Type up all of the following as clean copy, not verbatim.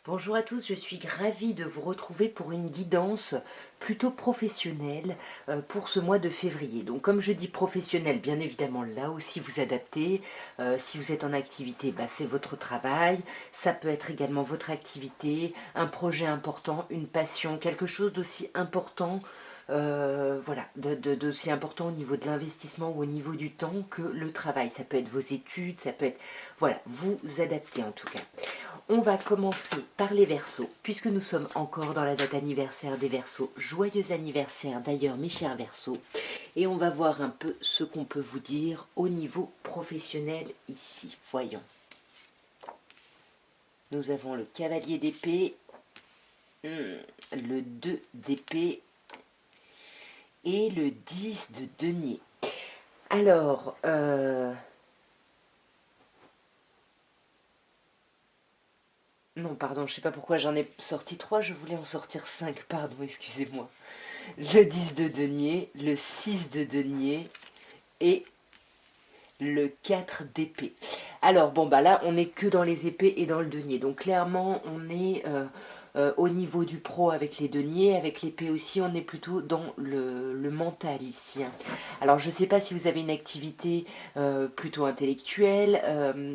Bonjour à tous, je suis ravie de vous retrouver pour une guidance plutôt professionnelle pour ce mois de février. Donc comme je dis professionnel, bien évidemment là aussi vous adaptez. Si vous êtes en activité, bah, c'est votre travail. Ça peut être également votre activité, un projet important, une passion, quelque chose d'aussi important. Voilà, d'aussi important au niveau de l'investissement ou au niveau du temps que le travail. Ça peut être vos études, ça peut être... Voilà, vous adaptez en tout cas. On va commencer par les Verseaux, puisque nous sommes encore dans la date anniversaire des Verseaux. Joyeux anniversaire d'ailleurs mes chers Verseaux. Et on va voir un peu ce qu'on peut vous dire au niveau professionnel ici. Voyons. Nous avons le cavalier d'épée, le 2 d'épée et le 10 de denier. Alors, non, pardon, je ne sais pas pourquoi j'en ai sorti 3, je voulais en sortir 5, pardon, excusez-moi. Le 10 de denier, le 6 de denier et le 4 d'épée. Alors, bon, bah là, on n'est que dans les épées et dans le denier. Donc, clairement, on est au niveau du pro avec les deniers, avec l'épée aussi, on est plutôt dans le mental ici. Hein. Alors, je ne sais pas si vous avez une activité plutôt intellectuelle,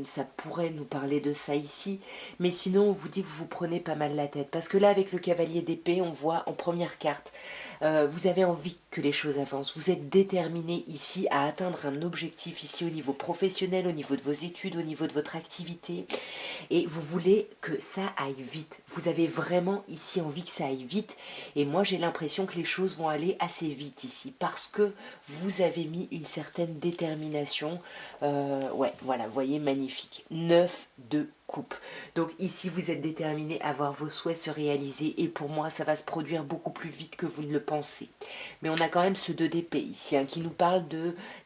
ça pourrait nous parler de ça ici, mais sinon, on vous dit que vous vous prenez pas mal la tête. Parce que là, avec le cavalier d'épée, on voit en première carte, vous avez envie que les choses avancent. Vous êtes déterminé ici à atteindre un objectif ici au niveau professionnel, au niveau de vos études, au niveau de votre activité. Et vous voulez que ça aille vite. Vous avez vraiment ici envie que ça aille vite. Et moi, j'ai l'impression que les choses vont aller assez vite ici. Parce que vous avez mis une certaine détermination. Ouais, voilà, vous voyez, magnifique. 9 de coupe. Donc ici, vous êtes déterminé à voir vos souhaits se réaliser. Et pour moi, ça va se produire beaucoup plus vite que vous ne le pensez. Mais on a quand même ce 2 d'épée ici, hein, qui nous parle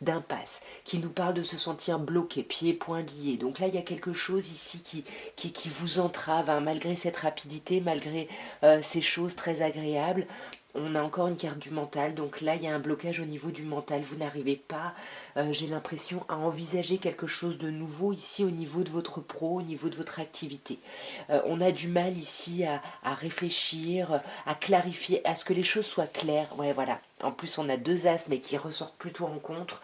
d'impasse, qui nous parle de se sentir bloqué, pieds et poings liés. Donc là, il y a quelque chose ici qui vous entrave, hein, malgré cette rapidité, malgré ces choses très agréables. On a encore une carte du mental, donc là il y a un blocage au niveau du mental, vous n'arrivez pas, j'ai l'impression, à envisager quelque chose de nouveau ici au niveau de votre pro, au niveau de votre activité. On a du mal ici à réfléchir, à clarifier, à ce que les choses soient claires, ouais voilà. En plus on a deux as mais qui ressortent plutôt en contre.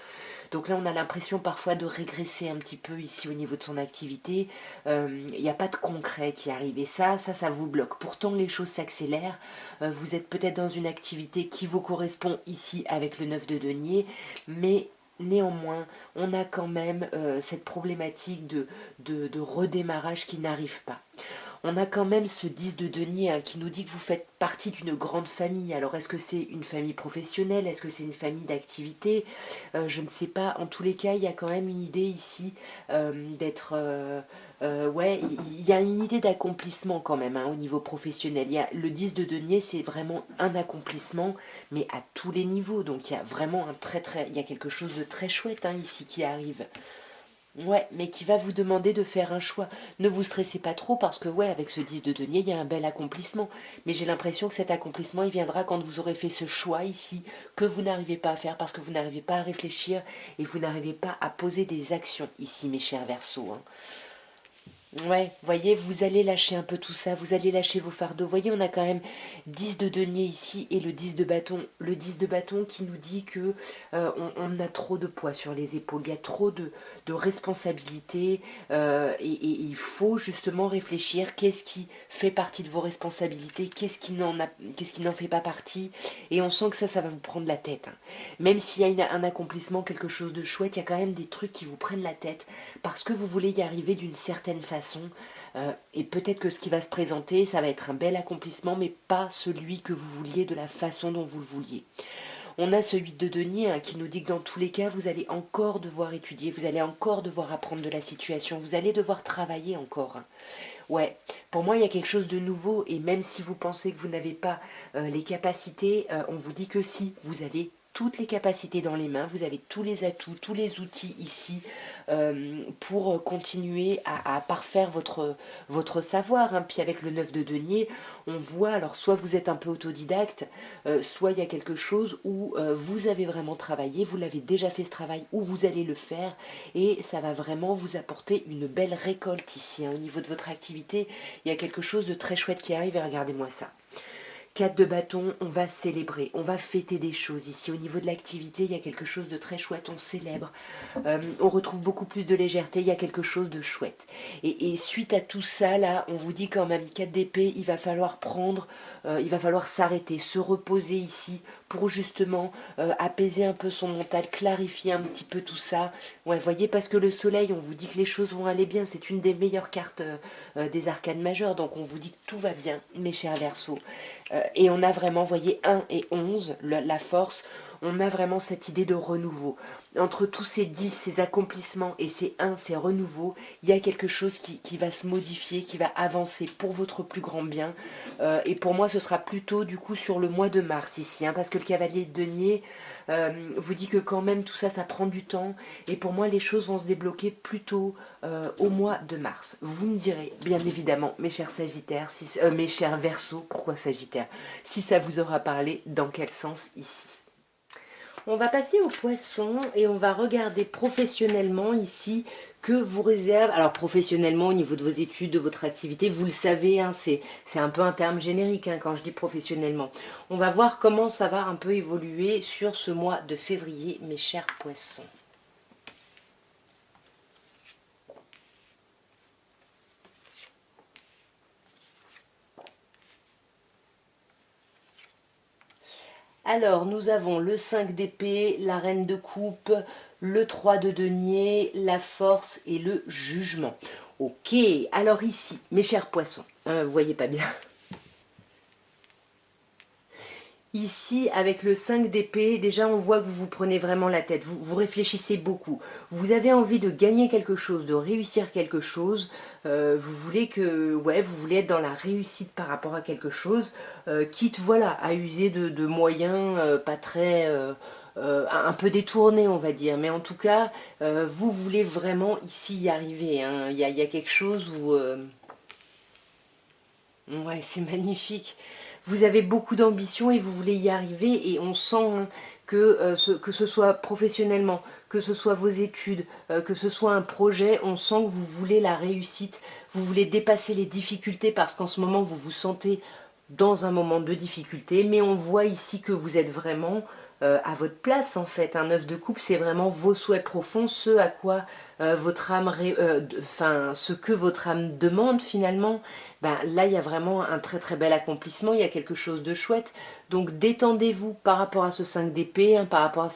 Donc là, on a l'impression parfois de régresser un petit peu ici au niveau de son activité. Il n'y a pas de concret qui arrive. Et ça vous bloque. Pourtant, les choses s'accélèrent. Vous êtes peut-être dans une activité qui vous correspond ici avec le 9 de denier. Mais néanmoins, on a quand même cette problématique de redémarrage qui n'arrive pas. On a quand même ce 10 de denier, hein, qui nous dit que vous faites partie d'une grande famille. Alors est-ce que c'est une famille professionnelle? Est-ce que c'est une famille d'activité? Je ne sais pas. En tous les cas, il y a quand même une idée ici d'être... ouais, il y a une idée d'accomplissement quand même, hein, au niveau professionnel. Il y a, le 10 de denier, c'est vraiment un accomplissement, mais à tous les niveaux. Donc il y a vraiment il y a quelque chose de très chouette, hein, ici qui arrive. Ouais, mais qui va vous demander de faire un choix. Ne vous stressez pas trop parce que, ouais, avec ce 10 de denier, il y a un bel accomplissement. Mais j'ai l'impression que cet accomplissement, il viendra quand vous aurez fait ce choix ici, que vous n'arrivez pas à faire parce que vous n'arrivez pas à réfléchir et vous n'arrivez pas à poser des actions ici, mes chers Verseaux. Hein. Ouais, voyez, vous allez lâcher un peu tout ça, vous allez lâcher vos fardeaux. Voyez, on a quand même 10 de denier ici et le 10 de bâton. Le 10 de bâton qui nous dit que on a trop de poids sur les épaules, il y a trop de responsabilités et il faut justement réfléchir qu'est-ce qui fait partie de vos responsabilités, qu'est-ce qui n'en fait pas partie. Et on sent que ça va vous prendre la tête. Hein. Même s'il y a un accomplissement, quelque chose de chouette, il y a quand même des trucs qui vous prennent la tête parce que vous voulez y arriver d'une certaine façon. Et peut-être que ce qui va se présenter, ça va être un bel accomplissement, mais pas celui que vous vouliez de la façon dont vous le vouliez. On a ce 8 de denier, hein, qui nous dit que dans tous les cas, vous allez encore devoir étudier, vous allez encore devoir apprendre de la situation, vous allez devoir travailler encore. Hein. Ouais, pour moi, il y a quelque chose de nouveau, et même si vous pensez que vous n'avez pas les capacités, on vous dit que si, vous avez toutes les capacités dans les mains, vous avez tous les atouts, tous les outils ici pour continuer à parfaire votre savoir. Hein. Puis avec le 9 de denier, on voit, alors soit vous êtes un peu autodidacte, soit il y a quelque chose où vous avez vraiment travaillé, vous l'avez déjà fait ce travail, ou vous allez le faire, et ça va vraiment vous apporter une belle récolte ici. Hein. Au niveau de votre activité, il y a quelque chose de très chouette qui arrive, et regardez-moi ça. 4 de bâton, on va célébrer, on va fêter des choses. Ici, au niveau de l'activité, il y a quelque chose de très chouette, on célèbre. On retrouve beaucoup plus de légèreté, il y a quelque chose de chouette. Et suite à tout ça, là, on vous dit quand même, 4 d'épée, il va falloir prendre, il va falloir s'arrêter, se reposer ici pour justement apaiser un peu son mental, clarifier un petit peu tout ça. Ouais, voyez, parce que le soleil, on vous dit que les choses vont aller bien, c'est une des meilleures cartes des arcanes majeures, donc on vous dit que tout va bien, mes chers Verseaux. Et on a vraiment, voyez, 1 et 11, la force, on a vraiment cette idée de renouveau. Entre tous ces 10, ces accomplissements et ces 1, ces renouveaux, il y a quelque chose qui va se modifier, qui va avancer pour votre plus grand bien. Et pour moi, ce sera plutôt du coup sur le mois de mars ici, hein, parce que le cavalier de denier vous dit que quand même tout ça, ça prend du temps. Et pour moi, les choses vont se débloquer plutôt au mois de mars. Vous me direz, bien évidemment, mes chers Sagittaires, mes chers Verseaux, pourquoi Sagittaire? Si ça vous aura parlé, dans quel sens ici? On va passer aux poissons et on va regarder professionnellement ici que vous réserve. Alors professionnellement au niveau de vos études, de votre activité, vous le savez, hein, c'est un peu un terme générique hein, quand je dis professionnellement. On va voir comment ça va un peu évoluer sur ce mois de février, mes chers poissons. Alors, nous avons le 5 d'épée, la reine de coupe, le 3 de denier, la force et le jugement. Ok, alors ici, mes chers poissons, vous voyez pas bien. Ici, avec le 5 d'épée, déjà on voit que vous vous prenez vraiment la tête, vous réfléchissez beaucoup. Vous avez envie de gagner quelque chose, de réussir quelque chose. Vous voulez vous voulez être dans la réussite par rapport à quelque chose, quitte voilà à user de moyens pas très un peu détournés on va dire. Mais en tout cas, vous voulez vraiment ici y arriver. Hein. Il y a quelque chose où ouais, c'est magnifique. Vous avez beaucoup d'ambition et vous voulez y arriver et on sent hein, que ce soit professionnellement, que ce soit vos études, que ce soit un projet, on sent que vous voulez la réussite, vous voulez dépasser les difficultés parce qu'en ce moment vous vous sentez dans un moment de difficulté, mais on voit ici que vous êtes vraiment à votre place en fait. Un œuf de coupe, c'est vraiment vos souhaits profonds, ce à quoi votre âme, ce que votre âme demande finalement. Ben, là, il y a vraiment un très très bel accomplissement, il y a quelque chose de chouette. Donc détendez-vous par rapport à ce 5 d'épée, hein, par rapport à,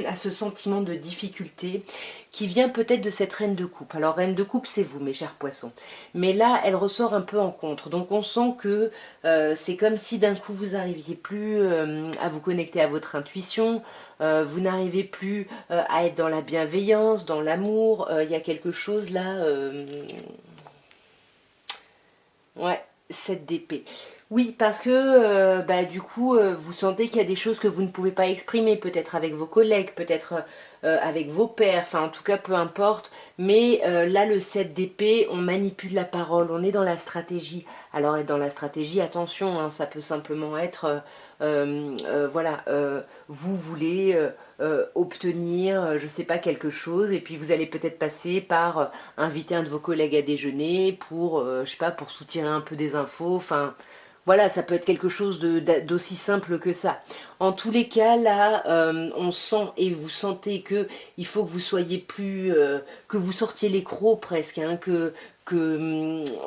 à ce sentiment de difficulté qui vient peut-être de cette reine de coupe. Alors reine de coupe, c'est vous mes chers poissons. Mais là, elle ressort un peu en contre. Donc on sent que c'est comme si d'un coup vous n'arriviez plus à vous connecter à votre intuition, vous n'arrivez plus à être dans la bienveillance, dans l'amour. Il y a quelque chose là... Ouais, 7 d'épée. Oui, parce que bah, du coup, vous sentez qu'il y a des choses que vous ne pouvez pas exprimer, peut-être avec vos collègues, peut-être avec vos pairs, enfin en tout cas peu importe. Mais là, le 7 d'épée, on manipule la parole, on est dans la stratégie. Alors être dans la stratégie, attention, hein, ça peut simplement être, voilà, vous voulez obtenir, je sais pas, quelque chose, et puis vous allez peut-être passer par inviter un de vos collègues à déjeuner pour, je sais pas, pour soutirer un peu des infos, enfin... Voilà, ça peut être quelque chose d'aussi simple que ça. En tous les cas, là, on sent et vous sentez que il faut que vous soyez plus, que vous sortiez les crocs presque, hein,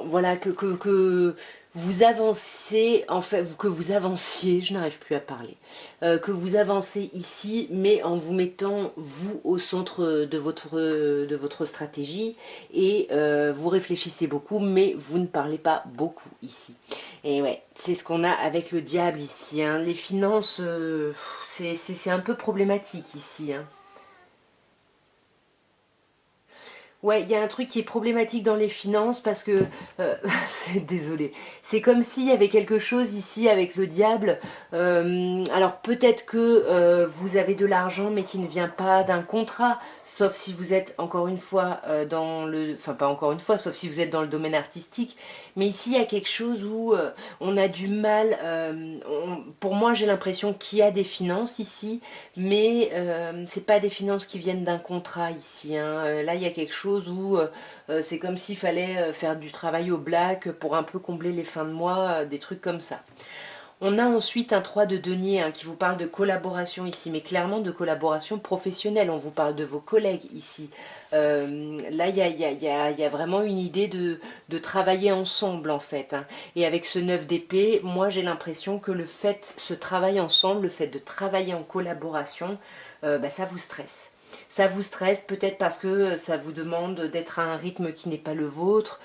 voilà, que vous avancez, en fait, que vous avanciez, je n'arrive plus à parler, que vous avancez ici, mais en vous mettant, vous, au centre de votre stratégie, et vous réfléchissez beaucoup, mais vous ne parlez pas beaucoup ici. Et ouais, c'est ce qu'on a avec le diable ici, hein. Les finances, c'est un peu problématique ici, hein. Ouais, il y a un truc qui est problématique dans les finances parce que, désolé, c'est comme s'il y avait quelque chose ici avec le diable. Alors peut-être que vous avez de l'argent mais qui ne vient pas d'un contrat, sauf si vous êtes encore une fois dans le, enfin pas encore une fois, sauf si vous êtes dans le domaine artistique. Mais ici il y a quelque chose où on a du mal. Pour moi j'ai l'impression qu'il y a des finances ici, mais c'est pas des finances qui viennent d'un contrat ici, hein. Là il y a quelque chose où c'est comme s'il fallait faire du travail au black pour un peu combler les fins de mois, des trucs comme ça. On a ensuite un 3 de denier hein, qui vous parle de collaboration ici, mais clairement de collaboration professionnelle. On vous parle de vos collègues ici. Là, il y a vraiment une idée de travailler ensemble en fait, hein. Et avec ce 9 d'épée, moi j'ai l'impression que ce travail ensemble, le fait de travailler en collaboration, bah, ça vous stresse. Ça vous stresse peut-être parce que ça vous demande d'être à un rythme qui n'est pas le vôtre.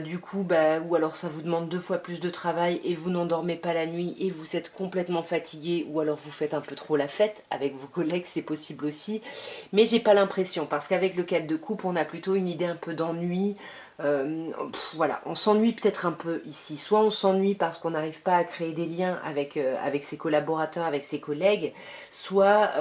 Du coup, bah, ou alors ça vous demande 2 fois plus de travail et vous n'endormez pas la nuit et vous êtes complètement fatigué, ou alors vous faites un peu trop la fête avec vos collègues, c'est possible aussi. Mais j'ai pas l'impression, parce qu'avec le 4 de coupe, on a plutôt une idée un peu d'ennui. Voilà, on s'ennuie peut-être un peu ici. Soit on s'ennuie parce qu'on n'arrive pas à créer des liens avec ses collaborateurs, avec ses collègues, soit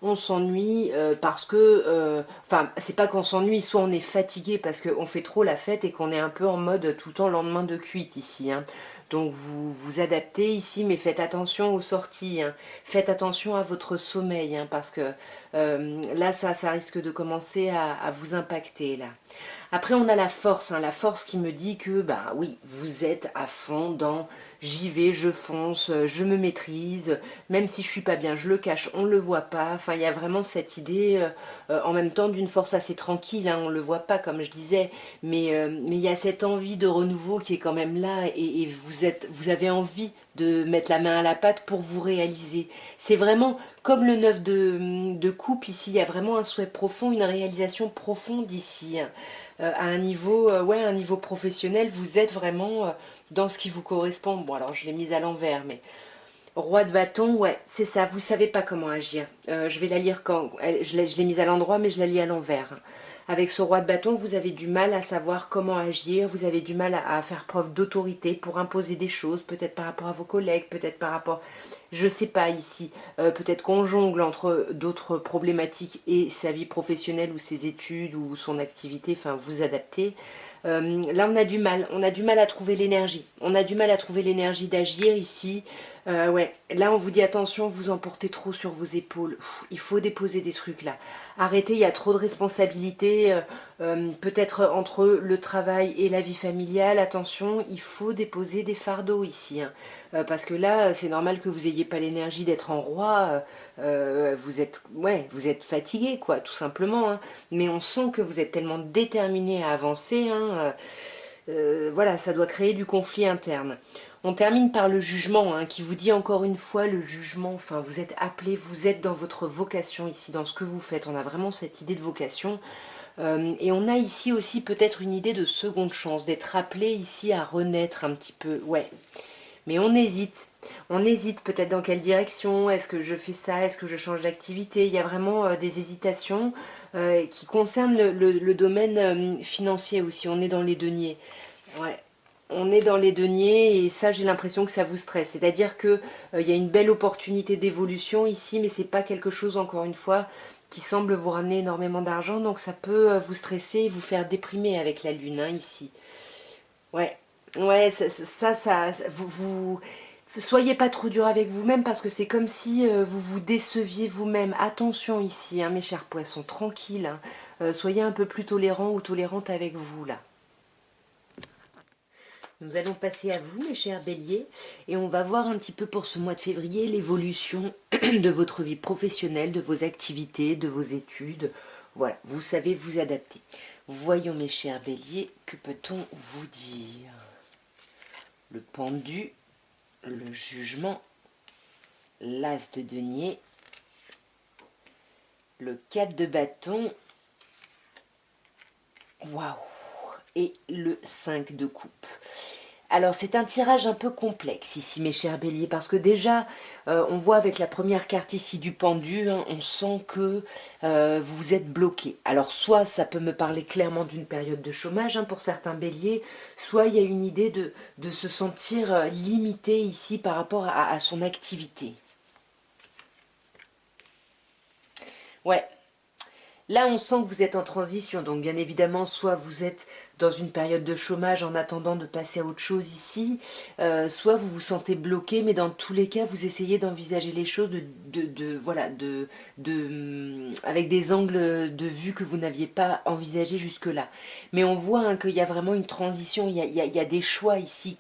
on s'ennuie parce que, enfin, c'est pas qu'on s'ennuie, soit on est fatigué parce qu'on fait trop la fête et qu'on est un peu en mode tout le temps lendemain de cuite ici, hein. Donc vous vous adaptez ici, mais faites attention aux sorties, hein. Faites attention à votre sommeil, hein, parce que là, ça risque de commencer à vous impacter, là. Après, on a la force, hein, la force qui me dit que, bah oui, vous êtes à fond dans j'y vais, je fonce, je me maîtrise, même si je suis pas bien, je le cache, on ne le voit pas. Enfin, il y a vraiment cette idée, en même temps, d'une force assez tranquille, hein, on ne le voit pas, comme je disais, mais il y a cette envie de renouveau qui est quand même là, et vous avez envie de mettre la main à la pâte pour vous réaliser. C'est vraiment comme le 9 de coupe ici, il y a vraiment un souhait profond, une réalisation profonde ici, hein. À un niveau, ouais, un niveau professionnel, vous êtes vraiment dans ce qui vous correspond. Bon, alors je l'ai mise à l'envers, mais roi de bâton, ouais, c'est ça, vous savez pas comment agir. Je vais la lire quand. Je l'ai mise à l'endroit, mais je la lis à l'envers. Avec ce roi de bâton, vous avez du mal à savoir comment agir, vous avez du mal à faire preuve d'autorité pour imposer des choses, peut-être par rapport à vos collègues, peut-être par rapport, je sais pas ici, peut-être qu'on jongle entre d'autres problématiques et sa vie professionnelle ou ses études ou son activité, enfin vous adapter. Là, on a du mal à trouver l'énergie. On a du mal à trouver l'énergie d'agir ici. Ouais, là, on vous dit attention, vous en portez trop sur vos épaules. Il faut déposer des trucs là. Arrêtez, il y a trop de responsabilités. Peut-être entre le travail et la vie familiale. Attention, il faut déposer des fardeaux ici, hein. Parce que là, c'est normal que vous n'ayez pas l'énergie d'être en roi. Ouais, vous êtes fatigué, quoi, tout simplement, hein. Mais on sent que vous êtes tellement déterminé à avancer, hein. Voilà, ça doit créer du conflit interne. On termine par le jugement, hein, qui vous dit encore une fois le jugement. Enfin, vous êtes appelé, vous êtes dans votre vocation ici, dans ce que vous faites. On a vraiment cette idée de vocation. Et on a ici aussi peut-être une idée de seconde chance, d'être appelé ici à renaître un petit peu. Ouais, mais on hésite. On hésite peut-être dans quelle direction. Est-ce que je fais ça? Est-ce que je change d'activité? Il y a vraiment des hésitations qui concernent le domaine financier aussi. On est dans les deniers. Ouais. On est dans les deniers et ça, j'ai l'impression que ça vous stresse. C'est-à-dire que il y a une belle opportunité d'évolution ici, mais c'est pas quelque chose, encore une fois, qui semble vous ramener énormément d'argent. Donc ça peut vous stresser et vous faire déprimer avec la lune, hein, ici. Ouais, ouais, soyez pas trop dur avec vous-même parce que c'est comme si vous vous déceviez vous-même. Attention ici, hein, mes chers poissons, tranquille, hein. Soyez un peu plus tolérant ou tolérante avec vous, là. Nous allons passer à vous, mes chers béliers, et on va voir un petit peu pour ce mois de février l'évolution de votre vie professionnelle, de vos activités, de vos études. Voilà, vous savez vous adapter. Voyons, mes chers béliers, que peut-on vous dire? Le pendu, le jugement, l'as de denier, le 4 de bâton, waouh, et le 5 de coupe. Alors c'est un tirage un peu complexe ici mes chers béliers parce que déjà on voit avec la première carte ici du pendu, hein, on sent que vous êtes bloqué. Alors soit ça peut me parler clairement d'une période de chômage hein, pour certains béliers, soit il y a une idée de se sentir limité ici par rapport à son activité. Ouais. Là, on sent que vous êtes en transition, donc bien évidemment, soit vous êtes dans une période de chômage en attendant de passer à autre chose ici, soit vous vous sentez bloqué, mais dans tous les cas, vous essayez d'envisager les choses voilà, avec des angles de vue que vous n'aviez pas envisagés jusque-là. Mais on voit hein, qu'il y a vraiment une transition, il y a des choix ici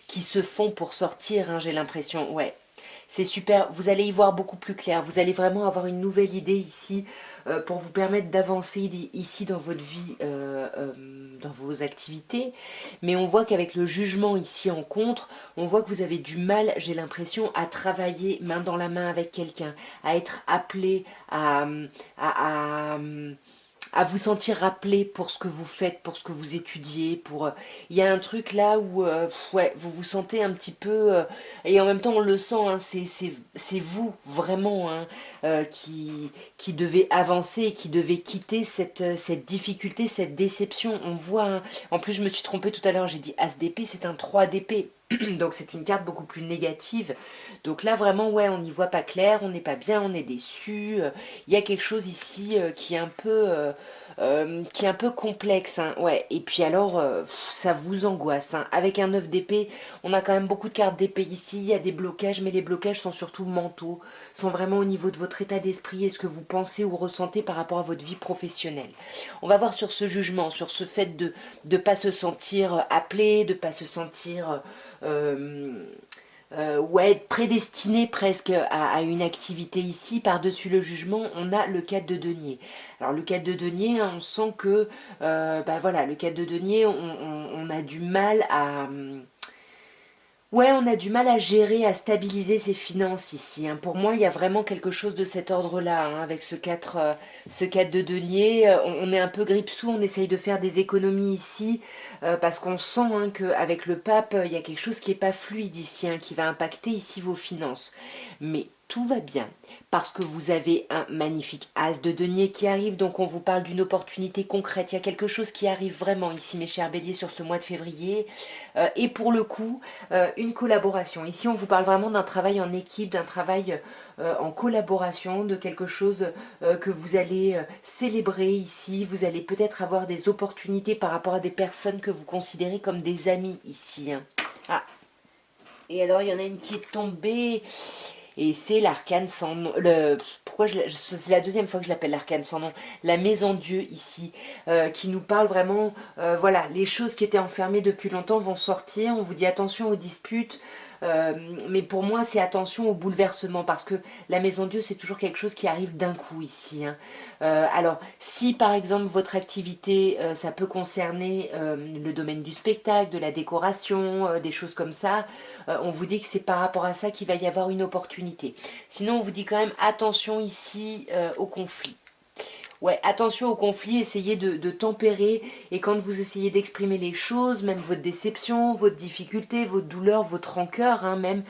qui se font pour sortir, hein, j'ai l'impression, ouais. C'est super, vous allez y voir beaucoup plus clair, vous allez vraiment avoir une nouvelle idée ici pour vous permettre d'avancer ici dans votre vie, dans vos activités. Mais on voit qu'avec le jugement ici en contre, on voit que vous avez du mal, j'ai l'impression, à travailler main dans la main avec quelqu'un, à être appelé à, à vous sentir rappelé pour ce que vous faites, pour ce que vous étudiez, pour il y a un truc là où ouais, vous vous sentez un petit peu et en même temps on le sent hein, c'est vous vraiment hein, qui devez avancer, qui devez quitter cette difficulté, cette déception. On voit hein, en plus je me suis trompée tout à l'heure, j'ai dit As d'épée, c'est un 3 d'épée. Donc c'est une carte beaucoup plus négative. Donc là vraiment ouais on n'y voit pas clair, on n'est pas bien, on est déçu. Il y a quelque chose ici qui est un peu complexe. Hein, ouais. Et puis alors ça vous angoisse. Hein. Avec un 9 d'épée, on a quand même beaucoup de cartes d'épée ici. Il y a des blocages, mais les blocages sont surtout mentaux, sont vraiment au niveau de votre état d'esprit et ce que vous pensez ou ressentez par rapport à votre vie professionnelle. On va voir sur ce jugement, sur ce fait de ne pas se sentir appelé, de ne pas se sentir ouais, prédestiné presque à une activité ici. Par-dessus le jugement, on a le 4 de denier. Alors le 4 de denier, hein, on sent que, bah voilà, le 4 de denier, on a du mal à... Ouais, on a du mal à gérer, à stabiliser ses finances ici. Hein. Pour moi, il y a vraiment quelque chose de cet ordre-là, hein, avec ce 4 de denier. On est un peu grippe-sous, on essaye de faire des économies ici, parce qu'on sent hein, qu'avec le pape, il y a quelque chose qui n'est pas fluide ici, hein, qui va impacter ici vos finances. Mais tout va bien, parce que vous avez un magnifique as de denier qui arrive, donc on vous parle d'une opportunité concrète. Il y a quelque chose qui arrive vraiment ici, mes chers béliers, sur ce mois de février. Et pour le coup, une collaboration. Ici, on vous parle vraiment d'un travail en équipe, d'un travail en collaboration, de quelque chose que vous allez célébrer ici. Vous allez peut-être avoir des opportunités par rapport à des personnes que vous considérez comme des amis ici. Hein. Ah, et alors, il y en a une qui est tombée... Et c'est l'arcane sans nom. Pourquoi c'est la deuxième fois que je l'appelle l'arcane sans nom. La maison Dieu ici, qui nous parle vraiment, voilà, les choses qui étaient enfermées depuis longtemps vont sortir. On vous dit attention aux disputes. Mais pour moi, c'est attention au bouleversement parce que la maison Dieu, c'est toujours quelque chose qui arrive d'un coup ici. Hein. Alors, si par exemple votre activité, ça peut concerner le domaine du spectacle, de la décoration, des choses comme ça, on vous dit que c'est par rapport à ça qu'il va y avoir une opportunité. Sinon, on vous dit quand même attention ici au conflit. Ouais, attention au conflit, essayez de tempérer et quand vous essayez d'exprimer les choses, même votre déception, votre difficulté, votre douleur, votre rancœur, hein, même,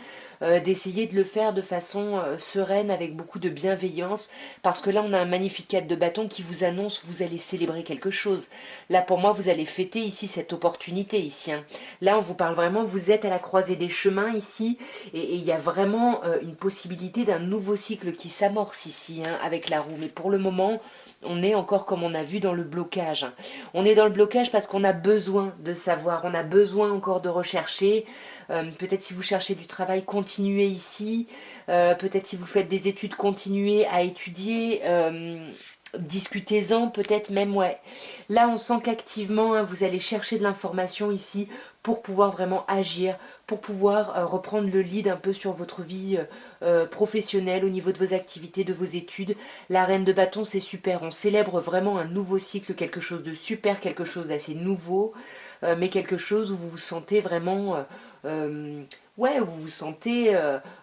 d'essayer de le faire de façon sereine, avec beaucoup de bienveillance, parce que là on a un magnifique 4 de bâton qui vous annonce vous allez célébrer quelque chose. Là pour moi vous allez fêter ici cette opportunité ici. Hein. Là on vous parle vraiment, vous êtes à la croisée des chemins ici, et il y a vraiment une possibilité d'un nouveau cycle qui s'amorce ici, hein, avec la roue. Mais pour le moment, on est encore comme on a vu dans le blocage. On est dans le blocage parce qu'on a besoin de savoir, on a besoin encore de rechercher. Peut-être si vous cherchez du travail, continuez ici. Peut-être si vous faites des études, continuez à étudier. Discutez-en peut-être même, ouais. Là, on sent qu'activement, hein, vous allez chercher de l'information ici pour pouvoir vraiment agir, pour pouvoir reprendre le lead un peu sur votre vie professionnelle, au niveau de vos activités, de vos études. La reine de bâton, c'est super. On célèbre vraiment un nouveau cycle, quelque chose de super, quelque chose d'assez nouveau, mais quelque chose où vous vous sentez vraiment ouais, vous vous sentez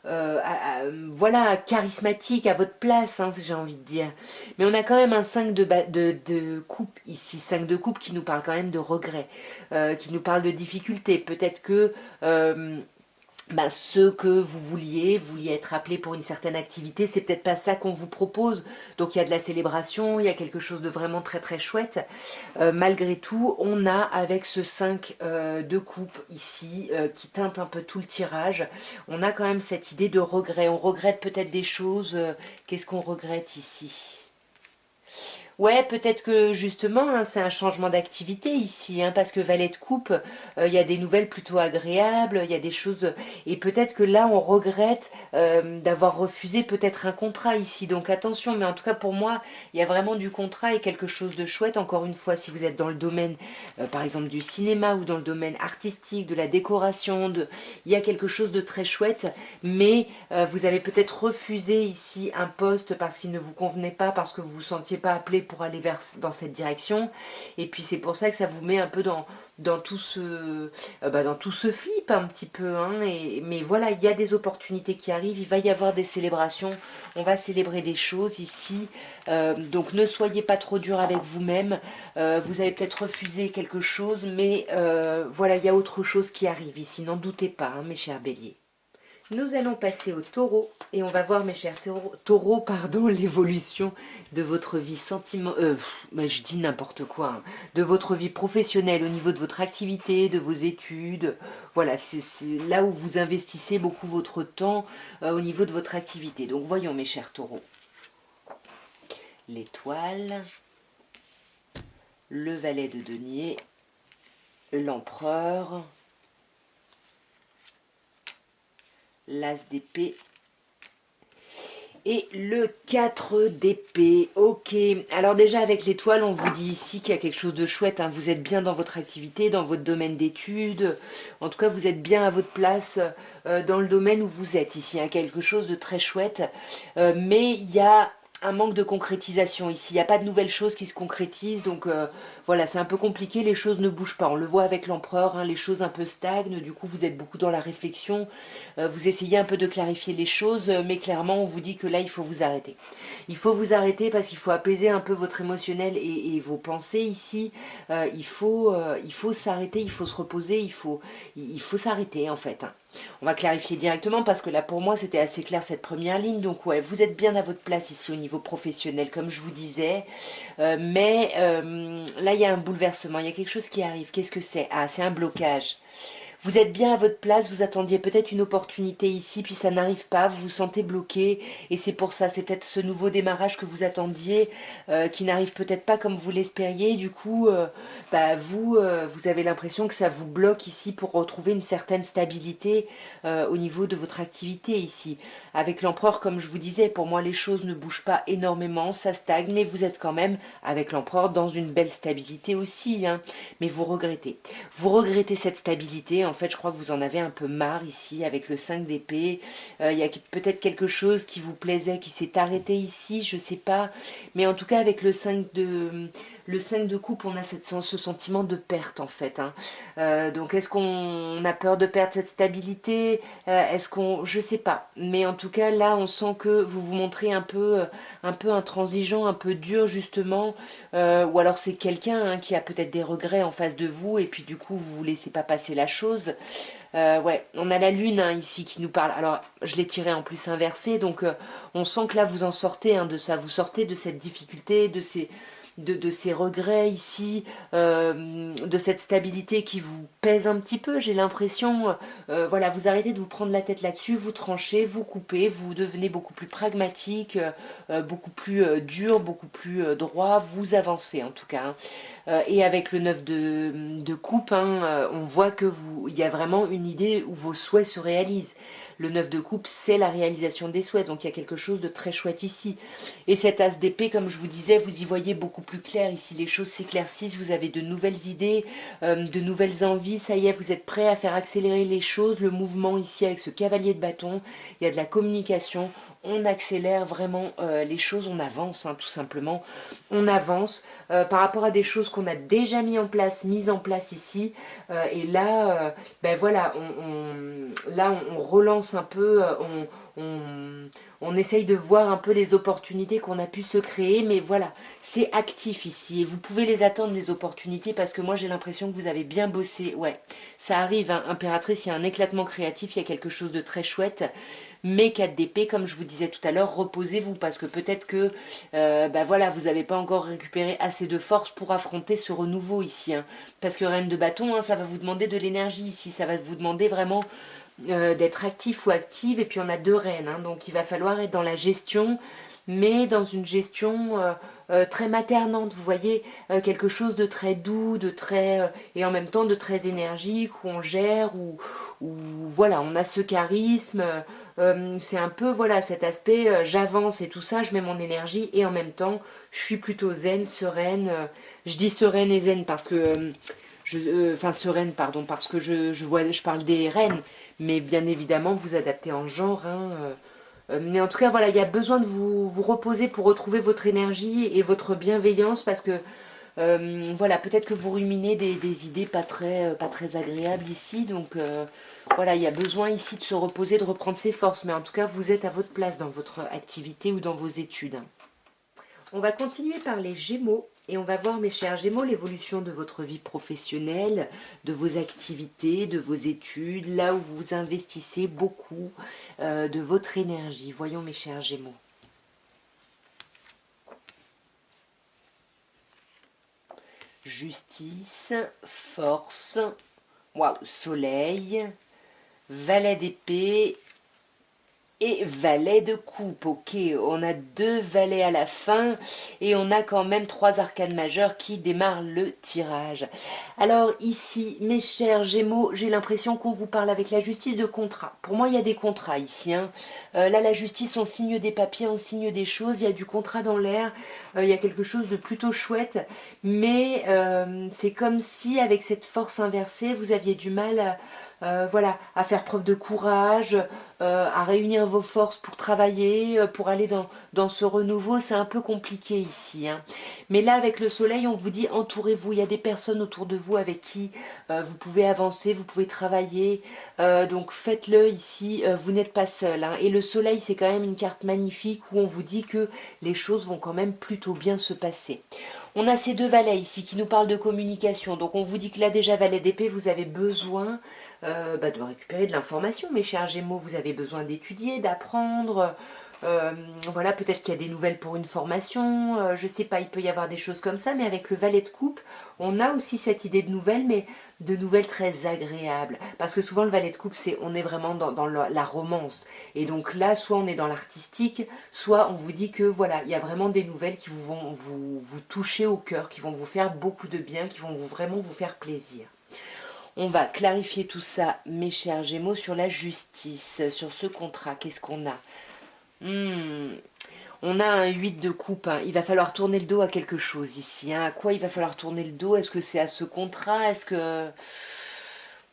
voilà, charismatique à votre place, hein, j'ai envie de dire. Mais on a quand même un 5 de coupe ici, 5 de coupe qui nous parle quand même de regret, qui nous parle de difficulté. Peut-être que bah, ce que vous vouliez être appelé pour une certaine activité, c'est peut-être pas ça qu'on vous propose. Donc il y a de la célébration, il y a quelque chose de vraiment très très chouette. Malgré tout, on a avec ce 5 de coupe ici, qui teinte un peu tout le tirage, on a quand même cette idée de regret. On regrette peut-être des choses. Qu'est-ce qu'on regrette ici? Ouais, peut-être que justement, hein, c'est un changement d'activité ici, hein, parce que valet de coupe, il y a des nouvelles plutôt agréables, il y a des choses, et peut-être que là, on regrette d'avoir refusé peut-être un contrat ici. Donc attention, mais en tout cas pour moi, il y a vraiment du contrat et quelque chose de chouette. Encore une fois, si vous êtes dans le domaine, par exemple, du cinéma ou dans le domaine artistique, de la décoration, il y a quelque chose de très chouette, mais vous avez peut-être refusé ici un poste parce qu'il ne vous convenait pas, parce que vous vous sentiez pas appelé pour aller dans cette direction. Et puis c'est pour ça que ça vous met un peu dans tout ce dans tout ce flip un petit peu, hein. Mais voilà, il y a des opportunités qui arrivent, il va y avoir des célébrations, on va célébrer des choses ici. Donc ne soyez pas trop dur avec vous-même. Vous avez peut-être refusé quelque chose, mais voilà, il y a autre chose qui arrive ici, n'en doutez pas, hein, mes chers béliers. Nous allons passer au taureau et on va voir, mes chers taureaux, pardon, l'évolution de votre vie mais je dis n'importe quoi, hein, de votre vie professionnelle au niveau de votre activité, de vos études. Voilà, c'est là où vous investissez beaucoup votre temps au niveau de votre activité. Donc voyons, mes chers taureaux. L'étoile, le valet de denier, l'empereur, l'as d'épée et le 4 d'épée. Ok, alors déjà avec l'étoile, on vous dit ici qu'il y a quelque chose de chouette, hein. Vous êtes bien dans votre activité, dans votre domaine d'études. En tout cas, vous êtes bien à votre place dans le domaine où vous êtes. Ici, il y a quelque chose de très chouette. Mais il y a un manque de concrétisation ici. Il n'y a pas de nouvelles choses qui se concrétisent. Donc voilà, c'est un peu compliqué. Les choses ne bougent pas. On le voit avec l'empereur, hein, les choses un peu stagnent. Du coup, vous êtes beaucoup dans la réflexion. Vous essayez un peu de clarifier les choses. Mais clairement, on vous dit que là, il faut vous arrêter. Il faut vous arrêter parce qu'il faut apaiser un peu votre émotionnel et vos pensées ici. Il faut s'arrêter, il faut se reposer, il faut s'arrêter en fait, hein. On va clarifier directement parce que là pour moi c'était assez clair cette première ligne. Donc ouais, vous êtes bien à votre place ici au niveau professionnel comme je vous disais. Mais là il y a un bouleversement, il y a quelque chose qui arrive. Qu'est-ce que c'est? Ah, c'est un blocage. Vous êtes bien à votre place, vous attendiez peut-être une opportunité ici, puis ça n'arrive pas, vous vous sentez bloqué, et c'est pour ça, c'est peut-être ce nouveau démarrage que vous attendiez, qui n'arrive peut-être pas comme vous l'espériez, du coup, vous avez l'impression que ça vous bloque ici pour retrouver une certaine stabilité au niveau de votre activité ici. Avec l'empereur, comme je vous disais, pour moi les choses ne bougent pas énormément, ça stagne, mais vous êtes quand même, avec l'empereur, dans une belle stabilité aussi, hein, mais vous regrettez. Vous regrettez cette stabilité, en fait je crois que vous en avez un peu marre ici avec le 5 d'épée. Il y a peut-être quelque chose qui vous plaisait, qui s'est arrêté ici, je sais pas. Mais en tout cas avec le 5 de coupe, on a ce sentiment de perte en fait, hein. Donc est-ce qu'on a peur de perdre cette stabilité? Est-ce qu'on... Je sais pas. Mais en tout cas là on sent que vous vous montrez un peu intransigeant, un peu dur justement. Ou alors c'est quelqu'un, hein, qui a peut-être des regrets en face de vous et puis du coup vous vous laissez pas passer la chose. Ouais, on a la lune, hein, ici qui nous parle. Alors je l'ai tiré en plus inversé, donc on sent que là vous en sortez, hein, de ça. Vous sortez de cette difficulté, de ces regrets ici, de cette stabilité qui vous pèse un petit peu, j'ai l'impression. Voilà, vous arrêtez de vous prendre la tête là-dessus, vous tranchez, vous coupez, vous devenez beaucoup plus pragmatique, beaucoup plus dur, beaucoup plus droit, vous avancez en tout cas, hein. Et avec le 9 de coupe, hein, on voit que il y a vraiment une idée où vos souhaits se réalisent. Le 9 de coupe, c'est la réalisation des souhaits, donc il y a quelque chose de très chouette ici. Et cet as d'épée, comme je vous disais, vous y voyez beaucoup plus clair. Ici, les choses s'éclaircissent, vous avez de nouvelles idées, de nouvelles envies. Ça y est, vous êtes prêt à faire accélérer les choses. Le mouvement ici avec ce cavalier de bâton, il y a de la communication. on accélère vraiment les choses, on avance tout simplement, on avance par rapport à des choses qu'on a déjà mises en place ici, et là, ben voilà, on relance un peu, on essaye de voir un peu les opportunités qu'on a pu se créer, mais voilà, c'est actif ici, et vous pouvez les attendre les opportunités, parce que moi j'ai l'impression que vous avez bien bossé, ouais, ça arrive, hein, impératrice, il y a un éclatement créatif, il y a quelque chose de très chouette, mais 4 d'épée, comme je vous disais tout à l'heure, reposez-vous parce que peut-être que bah voilà, vous n'avez pas encore récupéré assez de force pour affronter ce renouveau ici. Hein. Parce que reine de bâton, hein, ça va vous demander de l'énergie ici, ça va vous demander vraiment d'être actif ou active. Et puis on a 2 reines, hein, donc il va falloir être dans la gestion, mais dans une gestion très maternante, vous voyez, quelque chose de très doux, de très et en même temps de très énergique, où on gère, où voilà, on a ce charisme, c'est un peu voilà cet aspect, j'avance et tout ça, je mets mon énergie et en même temps, je suis plutôt zen, sereine, je dis sereine et zen parce que enfin sereine pardon, parce que je parle des reines, mais bien évidemment vous adaptez en genre, hein, mais en tout cas, voilà, il y a besoin de vous reposer pour retrouver votre énergie et votre bienveillance parce que, voilà, peut-être que vous ruminez des idées pas très agréables ici. Donc, voilà, il y a besoin ici de se reposer, de reprendre ses forces. Mais en tout cas, vous êtes à votre place dans votre activité ou dans vos études. On va continuer par les Gémeaux et on va voir, mes chers Gémeaux, l'évolution de votre vie professionnelle, de vos activités, de vos études, là où vous investissez beaucoup de votre énergie. Voyons, mes chers Gémeaux. Justice, force, waouh, soleil, valet d'épée et valet de coupe. Ok, on a 2 valets à la fin et on a quand même 3 arcanes majeures qui démarrent le tirage. Alors ici, mes chers Gémeaux, j'ai l'impression qu'on vous parle avec la justice de contrat. Pour moi, il y a des contrats ici. Hein. Là, la justice, on signe des papiers, on signe des choses. Il y a du contrat dans l'air. Il y a quelque chose de plutôt chouette. Mais c'est comme si, avec cette force inversée, vous aviez du mal voilà, à faire preuve de courage, à réunir vos forces pour travailler, pour aller dans ce renouveau. C'est un peu compliqué ici. Hein. Mais là, avec le soleil, on vous dit entourez-vous. Il y a des personnes autour de vous avec qui vous pouvez avancer, vous pouvez travailler. Donc faites-le ici. Vous n'êtes pas seul. Hein. Et le soleil, c'est quand même une carte magnifique où on vous dit que les choses vont quand même plutôt bien se passer. On a ces 2 valets ici qui nous parlent de communication. Donc on vous dit que là déjà, valet d'épée, vous avez besoin de récupérer de l'information. Mes chers Gémeaux, vous avez besoin d'étudier, d'apprendre. Voilà, peut-être qu'il y a des nouvelles pour une formation. Je sais pas, il peut y avoir des choses comme ça. Mais avec le valet de coupe, on a aussi cette idée de nouvelles, mais de nouvelles très agréables. Parce que souvent, le valet de coupe, on est vraiment dans la romance. Et donc là, soit on est dans l'artistique, soit on vous dit que voilà, il y a vraiment des nouvelles qui vont vous toucher au cœur, qui vont vous faire beaucoup de bien, qui vont vraiment vous faire plaisir. On va clarifier tout ça, mes chers Gémeaux, sur la justice, sur ce contrat. Qu'est-ce qu'on a? On a un 8 de coupe. Hein. Il va falloir tourner le dos à quelque chose ici. Hein. À quoi il va falloir tourner le dos? Est-ce que c'est à ce contrat? Est-ce que...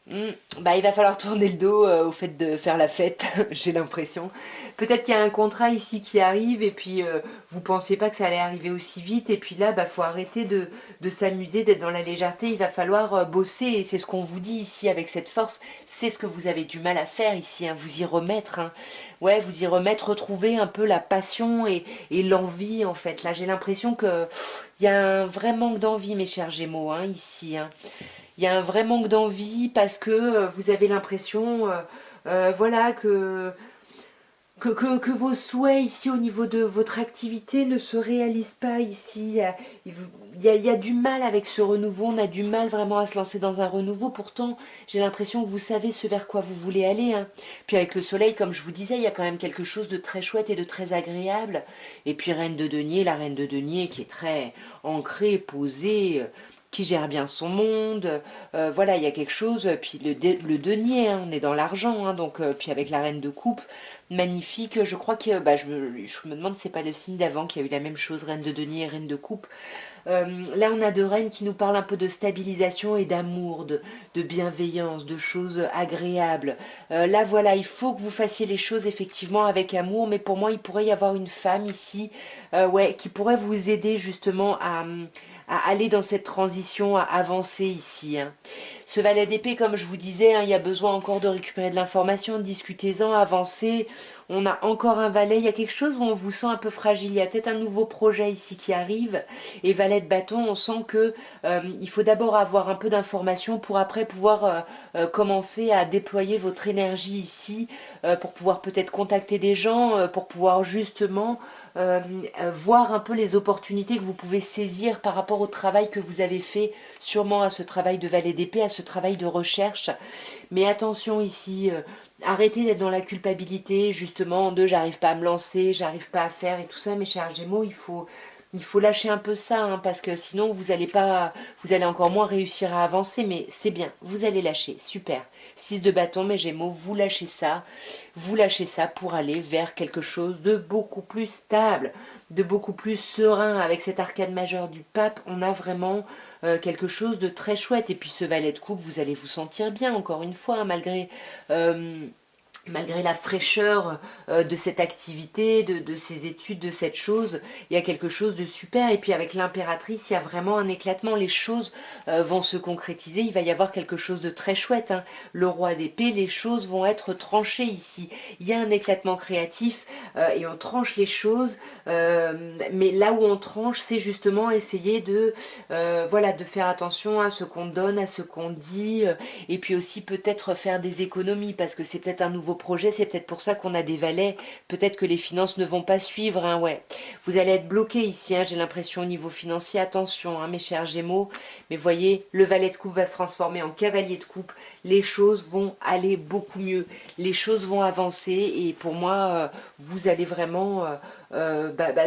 il va falloir tourner le dos au fait de faire la fête, j'ai l'impression. Peut-être qu'il y a un contrat ici qui arrive et puis vous pensiez pas que ça allait arriver aussi vite et puis là, faut arrêter de s'amuser, d'être dans la légèreté. Il va falloir bosser et c'est ce qu'on vous dit ici avec cette force. C'est ce que vous avez du mal à faire ici, hein, vous y remettre. Hein. Ouais, vous y remettre, retrouver un peu la passion et l'envie en fait. Là, j'ai l'impression que il y a un vrai manque d'envie, mes chers Gémeaux, hein, ici. Hein. Il y a un vrai manque d'envie parce que vous avez l'impression voilà, que vos souhaits ici au niveau de votre activité ne se réalisent pas ici. Il y a du mal avec ce renouveau, on a du mal vraiment à se lancer dans un renouveau. Pourtant, j'ai l'impression que vous savez ce vers quoi vous voulez aller. Hein. Puis avec le soleil, comme je vous disais, il y a quand même quelque chose de très chouette et de très agréable. Et puis reine de denier, la reine de denier qui est très ancrée, posée. qui gère bien son monde. Voilà, il y a quelque chose. Puis le denier, hein, on est dans l'argent, hein, donc puis avec la reine de coupe, magnifique. Je crois que je me demande si c'est pas le signe d'avant qui a eu la même chose, reine de denier et reine de coupe. Là, on a deux reines qui nous parlent un peu de stabilisation et d'amour, de bienveillance, de choses agréables. Là, voilà, il faut que vous fassiez les choses effectivement avec amour, mais pour moi, il pourrait y avoir une femme ici, ouais, qui pourrait vous aider justement à aller dans cette transition, à avancer ici, hein. Ce valet d'épée, comme je vous disais, hein, il y a besoin encore de récupérer de l'information, discutez-en, avancez. On a encore un valet, il y a quelque chose où on vous sent un peu fragile, il y a peut-être un nouveau projet ici qui arrive. Et valet de bâton, on sent que il faut d'abord avoir un peu d'informations pour après pouvoir commencer à déployer votre énergie ici, pour pouvoir peut-être contacter des gens, pour pouvoir justement voir un peu les opportunités que vous pouvez saisir par rapport au travail que vous avez fait, sûrement à ce travail de valet d'épée, à ce travail de recherche. Mais attention ici, arrêtez d'être dans la culpabilité, justement, de j'arrive pas à me lancer, j'arrive pas à faire et tout ça, mes chers Gémeaux, il faut lâcher un peu ça, hein, parce que sinon vous allez pas, vous allez encore moins réussir à avancer, mais c'est bien, vous allez lâcher, super. 6 de bâton, mes Gémeaux, vous lâchez ça pour aller vers quelque chose de beaucoup plus stable, de beaucoup plus serein. Avec cet arcane majeur du pape, on a vraiment quelque chose de très chouette. Et puis ce valet de coupe, vous allez vous sentir bien, encore une fois, hein, malgré la fraîcheur de cette activité, de ces études, de cette chose, il y a quelque chose de super. Et puis avec l'impératrice, il y a vraiment un éclatement. Les choses vont se concrétiser. Il va y avoir quelque chose de très chouette, hein. Le roi d'épée, les choses vont être tranchées ici. Il y a un éclatement créatif et on tranche les choses. Mais là où on tranche, c'est justement essayer voilà, de faire attention à ce qu'on donne, à ce qu'on dit. Et puis aussi peut-être faire des économies parce que c'est peut-être un nouveau projet, c'est peut-être pour ça qu'on a des valets, peut-être que les finances ne vont pas suivre, hein, ouais. Vous allez être bloqué ici, hein, j'ai l'impression au niveau financier, attention, hein, mes chers Gémeaux, mais voyez, le valet de coupe va se transformer en cavalier de coupe, les choses vont aller beaucoup mieux, les choses vont avancer et pour moi, vous allez vraiment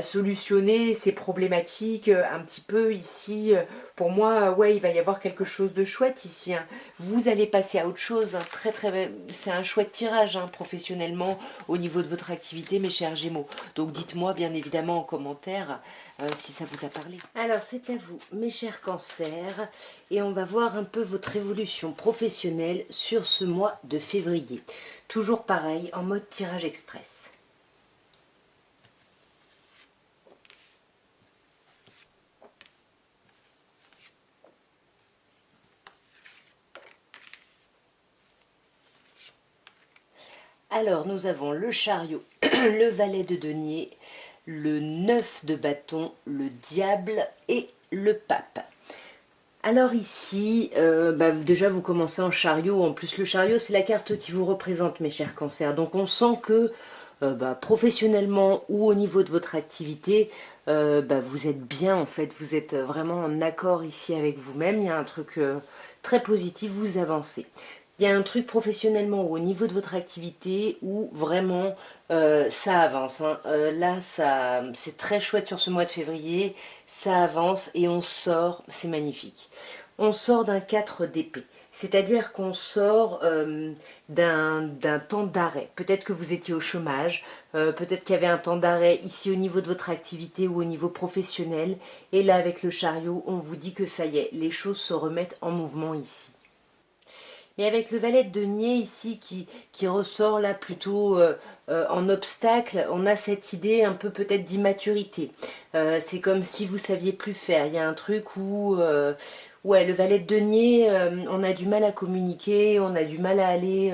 solutionner ces problématiques un petit peu ici. Pour moi, ouais, il va y avoir quelque chose de chouette ici, hein. Vous allez passer à autre chose, hein. C'est un chouette tirage, hein, professionnellement au niveau de votre activité, mes chers Gémeaux. Donc dites-moi bien évidemment en commentaire si ça vous a parlé. Alors c'est à vous, mes chers Cancers, et on va voir un peu votre évolution professionnelle sur ce mois de février. Toujours pareil, en mode tirage express. Alors, nous avons le chariot, le valet de denier, le 9 de bâton, le diable et le pape. Alors ici, déjà vous commencez en chariot. En plus, le chariot, c'est la carte qui vous représente, mes chers cancers. Donc, on sent que professionnellement ou au niveau de votre activité, vous êtes bien, en fait. Vous êtes vraiment en accord ici avec vous-même. Il y a un truc très positif, vous avancez. Il y a un truc professionnellement ou au niveau de votre activité où vraiment ça avance, hein. Là, c'est très chouette sur ce mois de février. Ça avance et on sort, c'est magnifique. On sort d'un 4 d'épée. C'est-à-dire qu'on sort d'un temps d'arrêt. Peut-être que vous étiez au chômage, peut-être qu'il y avait un temps d'arrêt ici au niveau de votre activité ou au niveau professionnel. Et là, avec le chariot, on vous dit que ça y est, les choses se remettent en mouvement ici. Et avec le valet de denier ici qui ressort là plutôt en obstacle, on a cette idée un peu peut-être d'immaturité. C'est comme si vous saviez plus faire. Il y a un truc où, ouais, le valet de denier, on a du mal à communiquer, on a du mal à aller